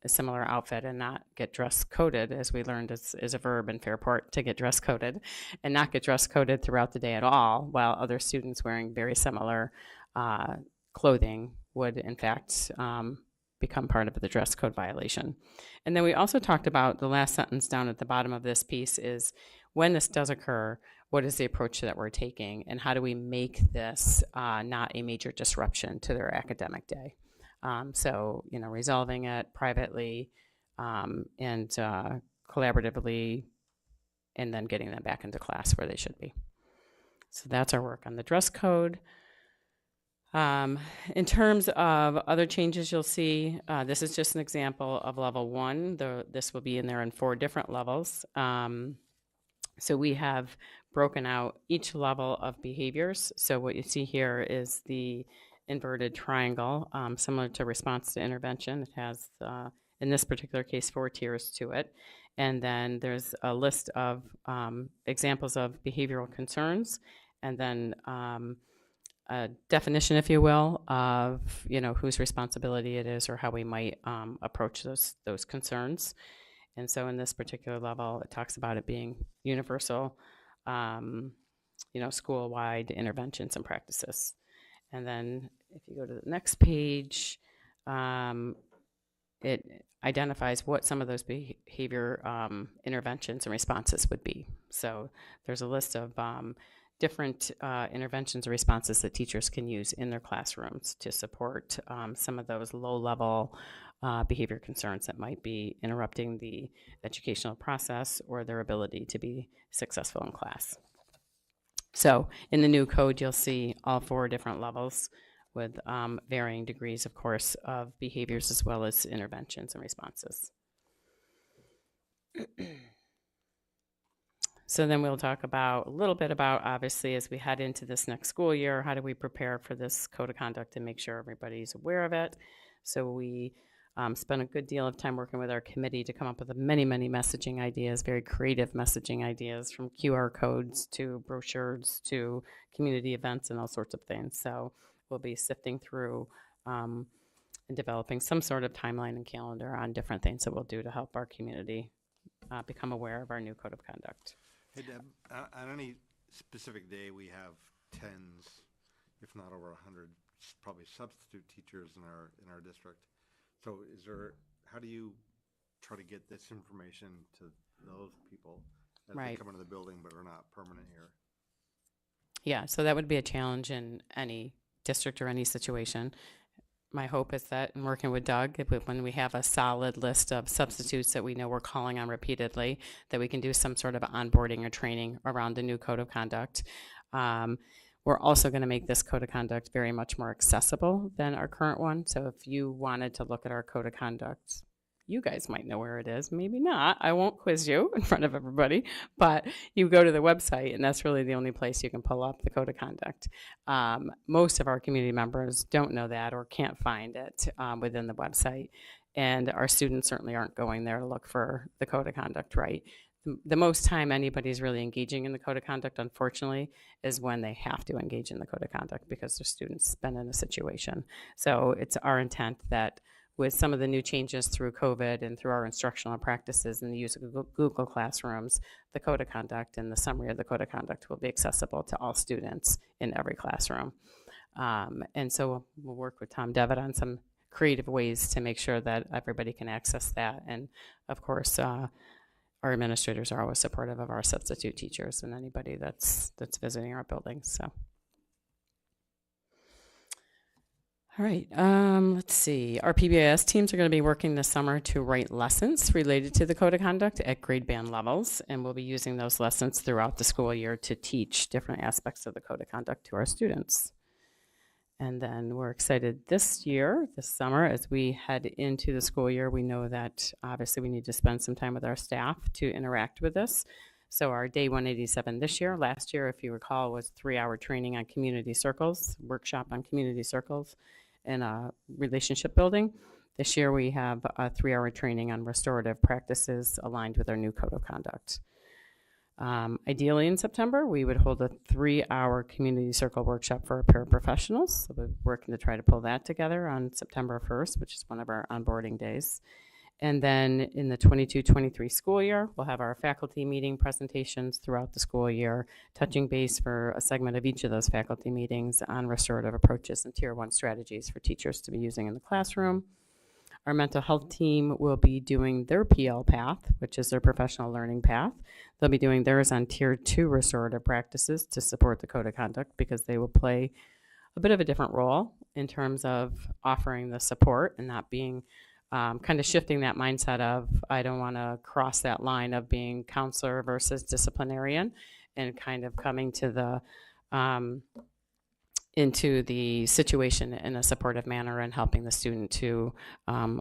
a similar outfit and not get dress coded, as we learned is a verb in Fairport, to get dress coded, and not get dress coded throughout the day at all, while other students wearing very similar clothing would in fact become part of the dress code violation. And then we also talked about the last sentence down at the bottom of this piece is, when this does occur, what is the approach that we're taking, and how do we make this not a major disruption to their academic day? So, resolving it privately and collaboratively, and then getting them back into class where they should be. So that's our work on the dress code. In terms of other changes you'll see, this is just an example of level 1. This will be in there in 4 different levels. So we have broken out each level of behaviors. So what you see here is the inverted triangle, similar to response to intervention. It has, in this particular case, 4 tiers to it. And then there's a list of examples of behavioral concerns, and then a definition, if you will, of whose responsibility it is or how we might approach those concerns. And so in this particular level, it talks about it being universal, school-wide interventions and practices. And then if you go to the next page, it identifies what some of those behavior interventions and responses would be. So there's a list of different interventions or responses that teachers can use in their classrooms to support some of those low-level behavior concerns that might be interrupting the educational process or their ability to be successful in class. So in the new code, you'll see all 4 different levels with varying degrees, of course, of behaviors as well as interventions and responses. So then we'll talk a little bit about, obviously, as we head into this next school year, how do we prepare for this code of conduct and make sure everybody's aware of it. So we spent a good deal of time working with our committee to come up with many, many messaging ideas, very creative messaging ideas, from QR codes to brochures to community events and all sorts of things. So we'll be sifting through and developing some sort of timeline and calendar on different things that we'll do to help our community become aware of our new code of conduct. Hey Deb, on any specific day we have tens, if not over 100, probably substitute teachers in our district. So how do you try to get this information to those people as they come into the building but are not permanent here? Yeah, so that would be a challenge in any district or any situation. My hope is that in working with Doug, when we have a solid list of substitutes that we know we're calling on repeatedly, that we can do some sort of onboarding or training around the new code of conduct. We're also going to make this code of conduct very much more accessible than our current one. So if you wanted to look at our code of conduct, you guys might know where it is, maybe not. I won't quiz you in front of everybody, but you go to the website and that's really the only place you can pull up the code of conduct. Most of our community members don't know that or can't find it within the website. And our students certainly aren't going there to look for the code of conduct, right? The most time anybody's really engaging in the code of conduct, unfortunately, is when they have to engage in the code of conduct because their students been in a situation. So it's our intent that with some of the new changes through COVID and through our instructional practices and the use of Google Classrooms, the code of conduct and the summary of the code of conduct will be accessible to all students in every classroom. And so we'll work with Tom Devitt on some creative ways to make sure that everybody can access that. And of course, our administrators are always supportive of our substitute teachers and anybody that's visiting our buildings. So, all right, let's see. Our PBIS teams are going to be working this summer to write lessons related to the code of conduct at grade band levels, and we'll be using those lessons throughout the school year to teach different aspects of the code of conduct to our students. And then we're excited this summer, as we head into the school year, we know that obviously we need to spend some time with our staff to interact with this. So our day 187 this year, last year, if you recall, was 3-hour training on community circles, workshop on community circles and relationship building. This year we have a 3-hour training on restorative practices aligned with our new code of conduct. Ideally in September, we would hold a 3-hour community circle workshop for our paraprofessionals. So we're working to try to pull that together on September 1st, which is one of our onboarding days. And then in the 22-23 school year, we'll have our faculty meeting presentations throughout the school year, touching base for a segment of each of those faculty meetings on restorative approaches and Tier 1 strategies for teachers to be using in the classroom. Our mental health team will be doing their PL path, which is their professional learning path. They'll be doing theirs on Tier 2 restorative practices to support the code of conduct because they will play a bit of a different role in terms of offering the support and not being kind of shifting that mindset of I don't want to cross that line of being counselor versus disciplinarian and kind of coming to the into the situation in a supportive manner and helping the student to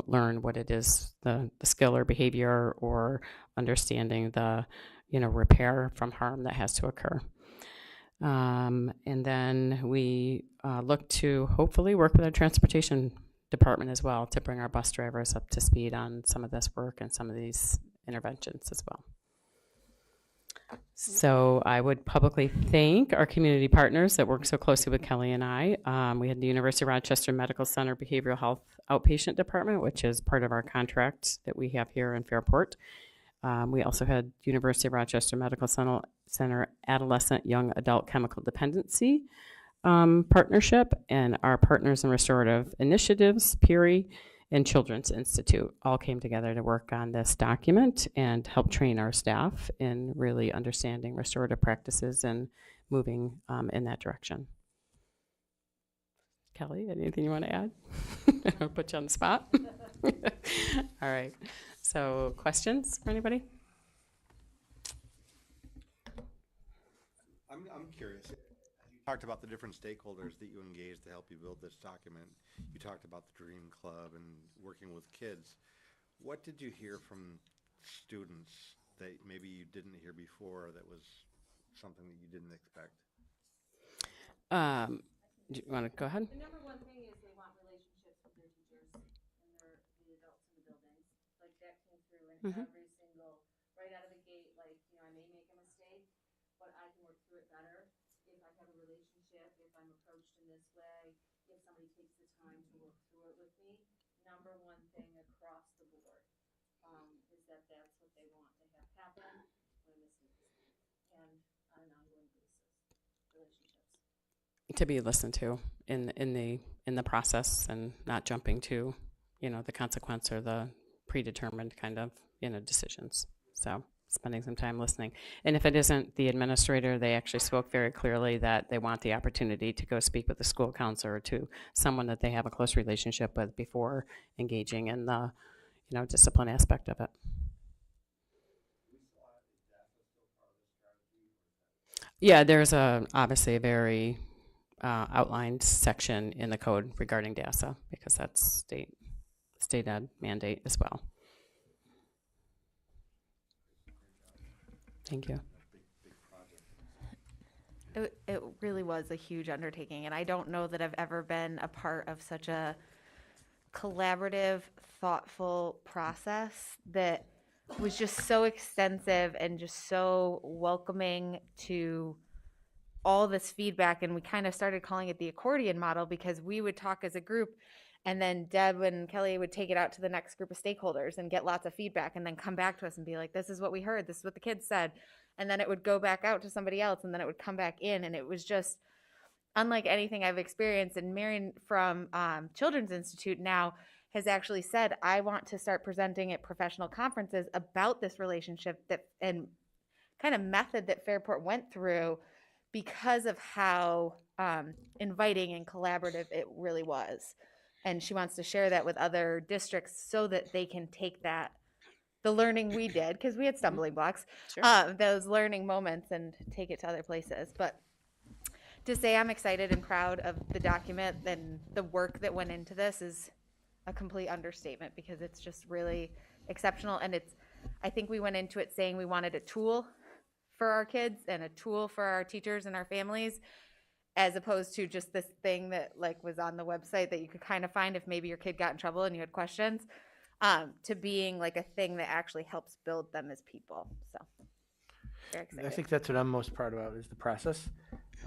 learn what it is, the skill or behavior or understanding the, repair from harm that has to occur. And then we look to hopefully work with our transportation department as well to bring our bus drivers up to speed on some of this work and some of these interventions as well. So I would publicly thank our community partners that work so closely with Kelly and I. We had the University of Rochester Medical Center Behavioral Health Outpatient Department, which is part of our contract that we have here in Fairport. We also had University of Rochester Medical Center Adolescent Young Adult Chemical Dependency Partnership, and our partners in restorative initiatives, PERI, and Children's Institute all came together to work on this document and help train our staff in really understanding restorative practices and moving in that direction. Kelly, anything you want to add? I'll put you on the spot. All right. So, questions for anybody? I'm curious. You talked about the different stakeholders that you engaged to help you build this document. You talked about the Dream Club and working with kids. What did you hear from students that maybe you didn't hear before that was something that you didn't expect? Do you want to go ahead? The number one thing is they want relationships with their teachers and the adults in the buildings. Like that came through in every single, right out of the gate, like, you know, I may make a mistake, but I can work through it better if I have a relationship, if I'm approached in this way, if somebody takes the time to work through it with me. Number one thing across the board is that that's what they want to have happen when a mistake is made and on an ongoing basis, relationships. To be listened to in the process and not jumping to, you know, the consequence or the predetermined kind of, you know, decisions. So spending some time listening. And if it isn't the administrator, they actually spoke very clearly that they want the opportunity to go speak with the school counselor or to someone that they have a close relationship with before engaging in the, you know, discipline aspect of it. Yeah, there's obviously a very outlined section in the code regarding DASA because that's state ed mandate as well. Thank you. It really was a huge undertaking, and I don't know that I've ever been a part of such a collaborative, thoughtful process that was just so extensive and just so welcoming to all this feedback. And we kind of started calling it the accordion model because we would talk as a group, and then Deb and Kelly would take it out to the next group of stakeholders and get lots of feedback and then come back to us and be like, this is what we heard, this is what the kids said. And then it would go back out to somebody else, and then it would come back in. And it was just unlike anything I've experienced. And Marion from Children's Institute now has actually said, I want to start presenting at professional conferences about this relationship that and kind of method that Fairport went through because of how inviting and collaborative it really was. And she wants to share that with other districts so that they can take that, the learning we did, because we had stumbling blocks, those learning moments, and take it to other places. But to say I'm excited and proud of the document and the work that went into this is a complete understatement because it's just really exceptional. And I think we went into it saying we wanted a tool for our kids and a tool for our teachers and our families, as opposed to just this thing that like was on the website that you could kind of find if maybe your kid got in trouble and you had questions, to being like a thing that actually helps build them as people. So very excited. I think that's what I'm most proud about is the process.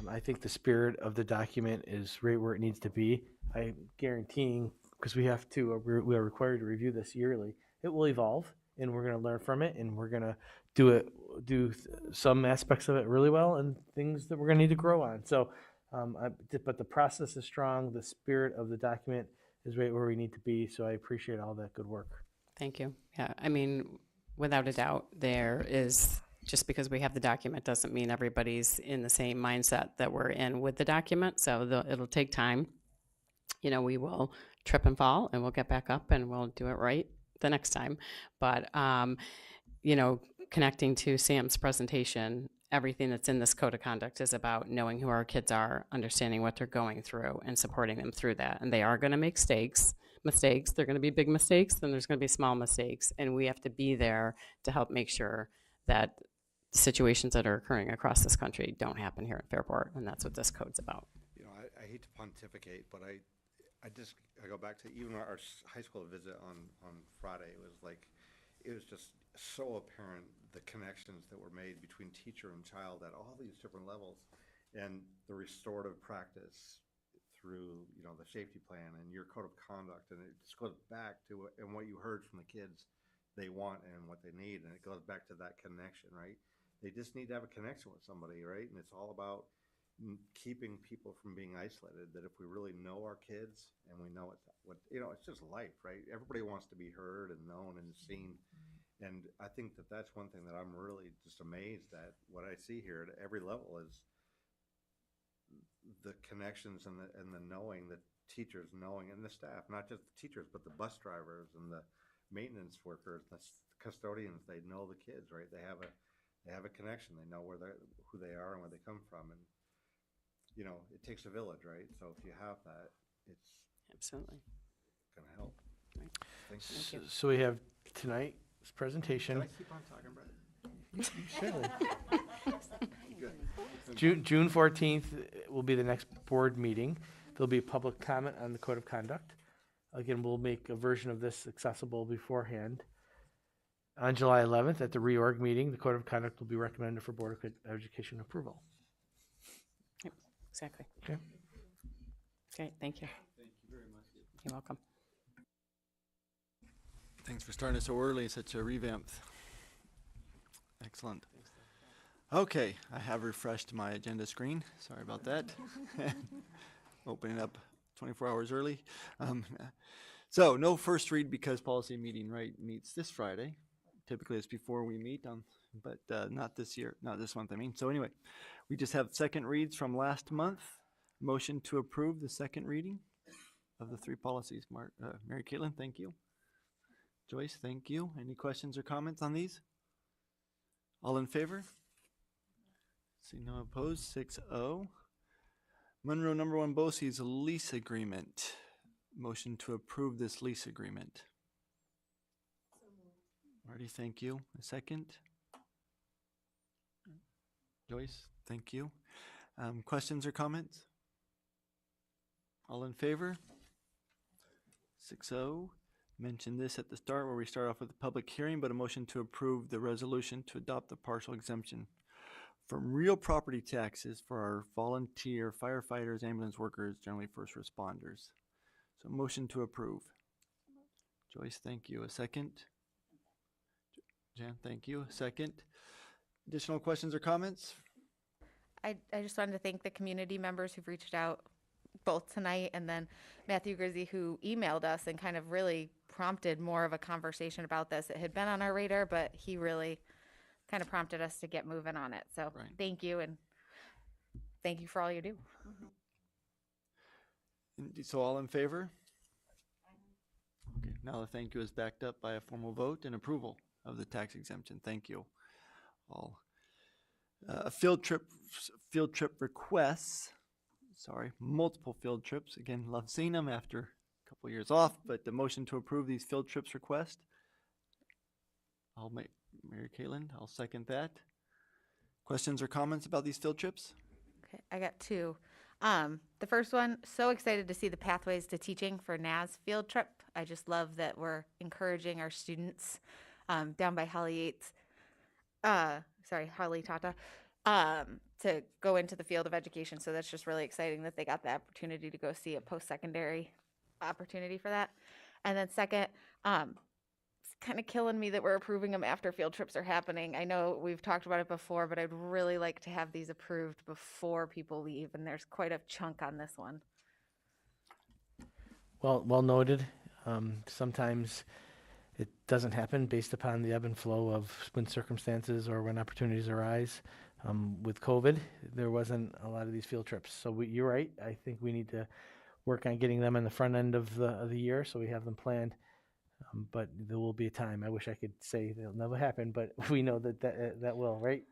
I think the spirit of the document is right where it needs to be. I'm guaranteeing, because we have to, we are required to review this yearly, it will evolve and we're going to learn from it, and we're going to do some aspects of it really well and things that we're going to need to grow on. So, but the process is strong. The spirit of the document is right where we need to be. So I appreciate all that good work. Thank you. Yeah, I mean, without a doubt, there is, just because we have the document doesn't mean everybody's in the same mindset that we're in with the document. So it'll take time. You know, we will trip and fall and we'll get back up and we'll do it right the next time. But, you know, connecting to Sam's presentation, everything that's in this code of conduct is about knowing who our kids are, understanding what they're going through, and supporting them through that. And they are going to make mistakes. They're going to be big mistakes, then there's going to be small mistakes. And we have to be there to help make sure that situations that are occurring across this country don't happen here at Fairport. And that's what this code's about. You know, I hate to pontificate, but I go back to even our high school visit on Friday. It was just so apparent the connections that were made between teacher and child at all these different levels, and the restorative practice through, you know, the safety plan and your code of conduct. And it just goes back to and what you heard from the kids they want and what they need. And it goes back to that connection, right? They just need to have a connection with somebody, right? And it's all about keeping people from being isolated. That if we really know our kids and we know it's just life, right? Everybody wants to be heard and known and seen. And I think that that's one thing that I'm really just amazed at. What I see here at every level is the connections and the knowing, the teachers knowing, and the staff, not just the teachers, but the bus drivers and the maintenance workers, the custodians. They know the kids, right? They have a connection. They know who they are and where they come from. And it takes a village, right? So if you have that, it's absolutely gonna help. Right. Thank you. So we have tonight's presentation. Can I keep on talking, Brett? Good. June 14th will be the next board meeting. There'll be public comment on the code of conduct. Again, we'll make a version of this accessible beforehand. On July 11th, at the reorg meeting, the code of conduct will be recommended for Board of Education approval. Yep, exactly. Okay. Okay, thank you. Thank you very much. You're welcome. Thanks for starting so early, such a revamped. Excellent. Okay, I have refreshed my agenda screen. Sorry about that. Opening up 24 hours early. So no first read because policy meeting meets this Friday. Typically it's before we meet but not this year, not this month. So anyway, we just have second reads from last month. Motion to approve the second reading of the three policies. Mary Caitlin, thank you. Joyce, thank you. Any questions or comments on these? All in favor? See no opposed, 6-0. Monroe number 1 BOCES lease agreement. Motion to approve this lease agreement. Marty, thank you. A second. Joyce, thank you. Questions or comments? All in favor? 6-0. Mentioned this at the start where we start off with a public hearing, but a motion to approve the resolution to adopt the partial exemption from real property taxes for our volunteer firefighters, ambulance workers, generally first responders. So motion to approve. Joyce, thank you. A second. Jan, thank you. A second. Additional questions or comments? I just wanted to thank the community members who've reached out both tonight and then Matthew Grizzy, who emailed us and kind of really prompted more of a conversation about this. It had been on our radar, but he really kind of prompted us to get moving on it. So Thank you, and thank you for all you do. So all in favor? Okay, now the thank you is backed up by a formal vote and approval of the tax exemption. Thank you all. Field trip requests. Sorry, multiple field trips. Again, love seeing them after a couple years off, but the motion to approve these field trips request. I'll make Mary Caitlin, I'll second that. Questions or comments about these field trips? Okay, I got two. The first one, so excited to see the Pathways to Teaching for NAS field trip. I just love that we're encouraging our students down by Holly Tata, to go into the field of education. So that's just really exciting that they got the opportunity to go see a post-secondary opportunity for that. And then second, it's kind of killing me that we're approving them after field trips are happening. I know we've talked about it before, but I'd really like to have these approved before people leave, and there's quite a chunk on this one. Well noted. Sometimes it doesn't happen based upon the ebb and flow of when circumstances or when opportunities arise. With COVID, there wasn't a lot of these field trips. So you're right. I think we need to work on getting them in the front end of the year so we have them planned. But there will be a time. I wish I could say they'll never happen, but we know that will, right?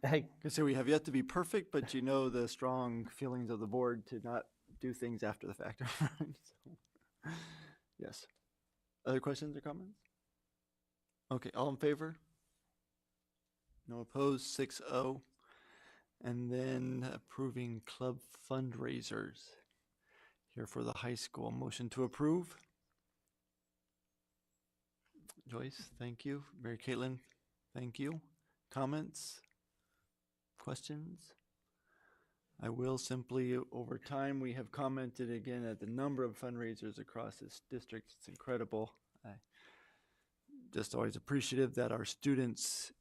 So we have yet to be perfect, but you know the strong feelings of the board to not do things after the fact. So, yes. Other questions or comments? Okay, all in favor? No opposed, 6-0. And then approving club fundraisers here for the high school. Motion to approve. Joyce, thank you. Mary Caitlin, thank you. Comments? Questions? I will simply, over time, we have commented again at the number of fundraisers across this district. It's incredible. just always appreciative that our students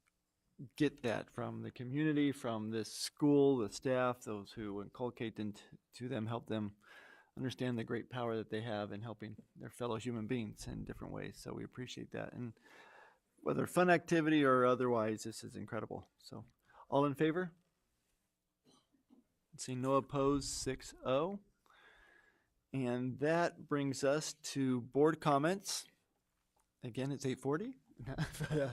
get that from the community, from this school, the staff, those who inculcate to them, help them understand the great power that they have in helping their fellow human beings in different ways. So we appreciate that. And whether fun activity or otherwise, this is incredible. So all in favor? Seeing no opposed, 6-0. And that brings us to board comments. Again, it's 8:40.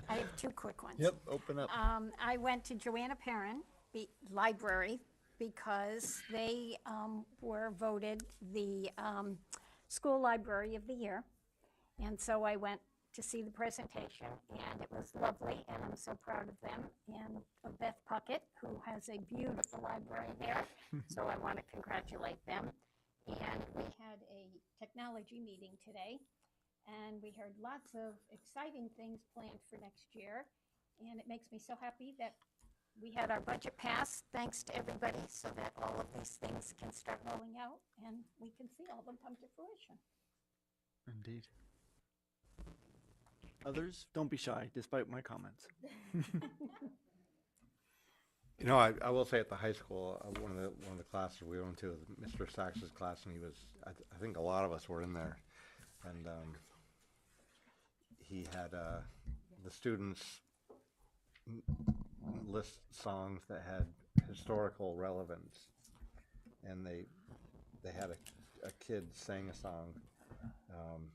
I have two quick ones. Yep, open up. I went to Joanna Perrin Library because they were voted the school library of the year. And so I went to see the presentation, and it was lovely, and I'm so proud of them and of Beth Puckett, who has a beautiful library there. So I want to congratulate them. And we had a technology meeting today, and we heard lots of exciting things planned for next year. And it makes me so happy that we had our budget passed, thanks to everybody, so that all of these things can start rolling out and we can see all of them come to fruition. Indeed. Others, don't be shy, despite my comments. You know, I will say at the high school, one of the classes we went to, Mr. Sachs's class, and he was, I think a lot of us were in there, and he had the students list songs that had historical relevance, and they had a kid sing a song,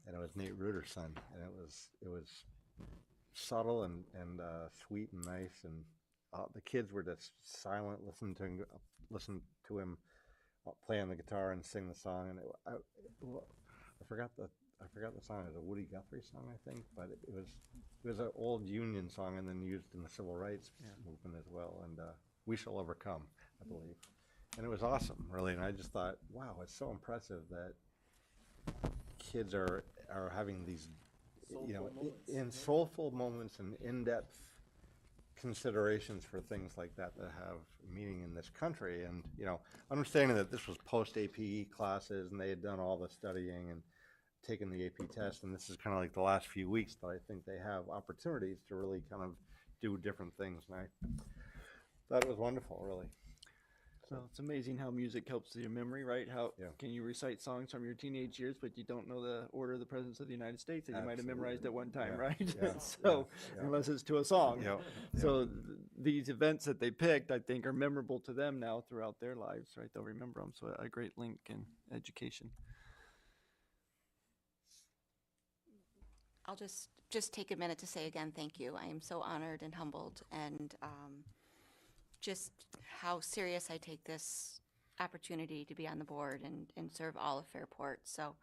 and it was Nate Reuter's son, and it was subtle and sweet and nice, and the kids were just silent, listening to him play on the guitar and sing the song, and I forgot the song. It was a Woody Guthrie song, I think, but it was an old Union song and then used in the Civil Rights movement as well, and We Shall Overcome, I believe. And it was awesome, really, and I just thought, wow, it's so impressive that kids are having these, in soulful moments and in-depth considerations for things like that have meaning in this country. And, understanding that this was post-AP classes and they had done all the studying and taken the AP test, and this is kind of like the last few weeks that I think they have opportunities to really kind of do different things. And I thought it was wonderful, really. So it's amazing how music helps your memory, right? How can you recite songs from your teenage years, but you don't know the order of the presidents of the United States that you might have memorized at one time, right? Unless it's to a song. So these events that they picked, I think, are memorable to them now throughout their lives, right? They'll remember them. So a great link in education. I'll just take a minute to say again, thank you. I am so honored and humbled, and just how serious I take this opportunity to be on the board and serve all of Fairport. So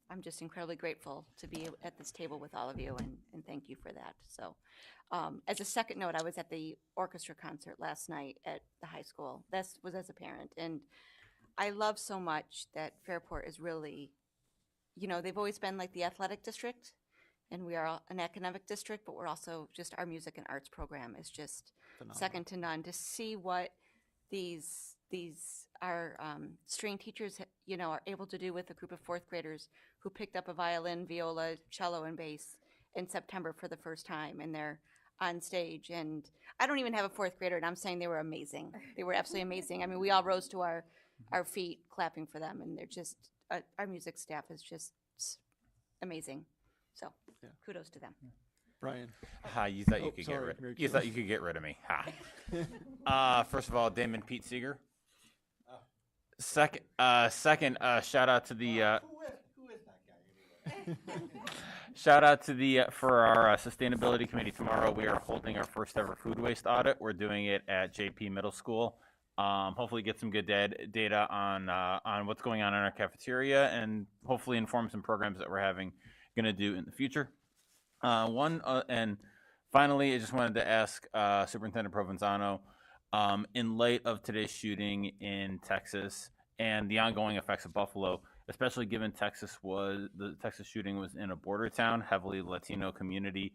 I'm just incredibly grateful to be at this table with all of you, and thank you for that. So as a second note, I was at the orchestra concert last night at the high school. This was as a parent, and I love so much that Fairport is really, they've always been like the athletic district, and we are an academic district, but we're also just, our music and arts program is just phenomenal. Second to none. To see what these our string teachers, are able to do with a group of fourth graders who picked up a violin, viola, cello, and bass in September for the first time, and they're on stage. And I don't even have a fourth grader, and I'm saying they were amazing. They were absolutely amazing. I mean, we all rose to our feet clapping for them, and they're just, our music staff is just amazing. So kudos to them. Brian. Hi, you thought you could get rid of me. Ha. First of all, Damon Pete Seeger. Second, shout out to the Who is that guy? shout out to the for our sustainability committee. Tomorrow we are holding our first ever food waste audit. We're doing it at JP Middle School. Hopefully get some good data on what's going on in our cafeteria, and hopefully inform some programs that we're going to do in the future. And finally, I just wanted to ask Superintendent Provenzano, in light of today's shooting in Texas and the ongoing effects of Buffalo, especially given the Texas shooting was in a border town, heavily Latino community,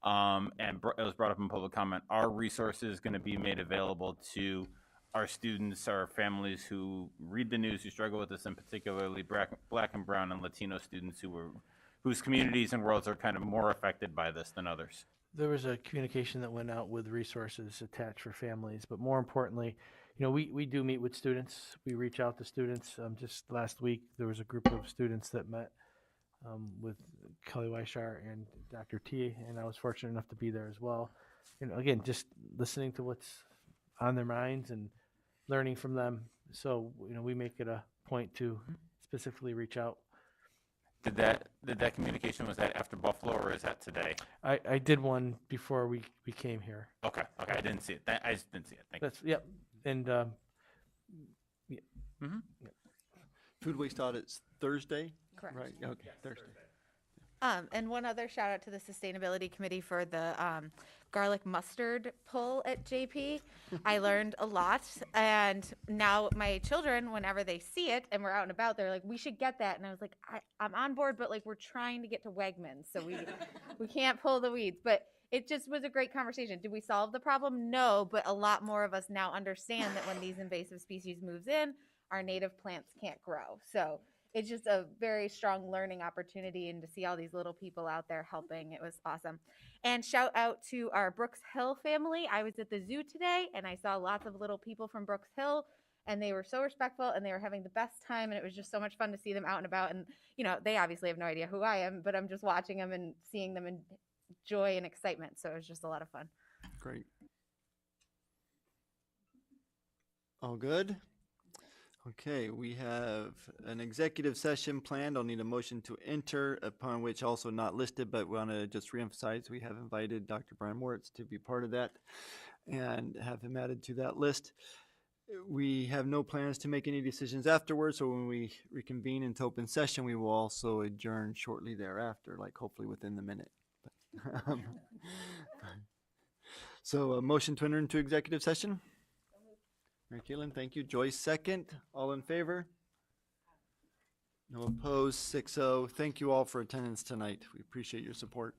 and it was brought up in public comment, are resources going to be made available to our students, our families who read the news, who struggle with this, and particularly black and brown and Latino students who were whose communities and worlds are kind of more affected by this than others? There was a communication that went out with resources attached for families, but more importantly, we do meet with students. We reach out to students. Just last week, there was a group of students that met with Kelly Weishar and Dr. T, and I was fortunate enough to be there as well. Again, just listening to what's on their minds and learning from them. So, we make it a point to specifically reach out. Did that communication, was that after Buffalo or is that today? I did one before we came here. Okay, I didn't see it. I just didn't see it. Thank you. Yep. And yeah. Mm-hmm. Food waste audit's Thursday? Correct. Right, okay, Thursday. And one other shout out to the Sustainability Committee for the garlic mustard pull at JP. I learned a lot, and now my children, whenever they see it and we're out and about, they're like, "We should get that." And I was like, "I'm on board, but like we're trying to get to Wegmans, so we can't pull the weeds." But it just was a great conversation. Did we solve the problem? No, but a lot more of us now understand that when these invasive species moves in, our native plants can't grow. So it's just a very strong learning opportunity, and to see all these little people out there helping, it was awesome. And shout out to our Brooks Hill family. I was at the zoo today and I saw lots of little people from Brooks Hill, and they were so respectful and they were having the best time, and it was just so much fun to see them out and about. And they obviously have no idea who I am, but I'm just watching them and seeing them in joy and excitement. So it was just a lot of fun. Great. All good? Okay, we have an executive session planned. I'll need a motion to enter, upon which also not listed, but we want to just reemphasize we have invited Dr. Brian Moritz to be part of that and have him added to that list. We have no plans to make any decisions afterwards, so when we reconvene into open session, we will also adjourn shortly thereafter, like hopefully within the minute. So a motion to enter into executive session? Mary Keelan, thank you. Joyce, second. All in favor? No opposed, 6-0. Thank you all for attendance tonight. We appreciate your support.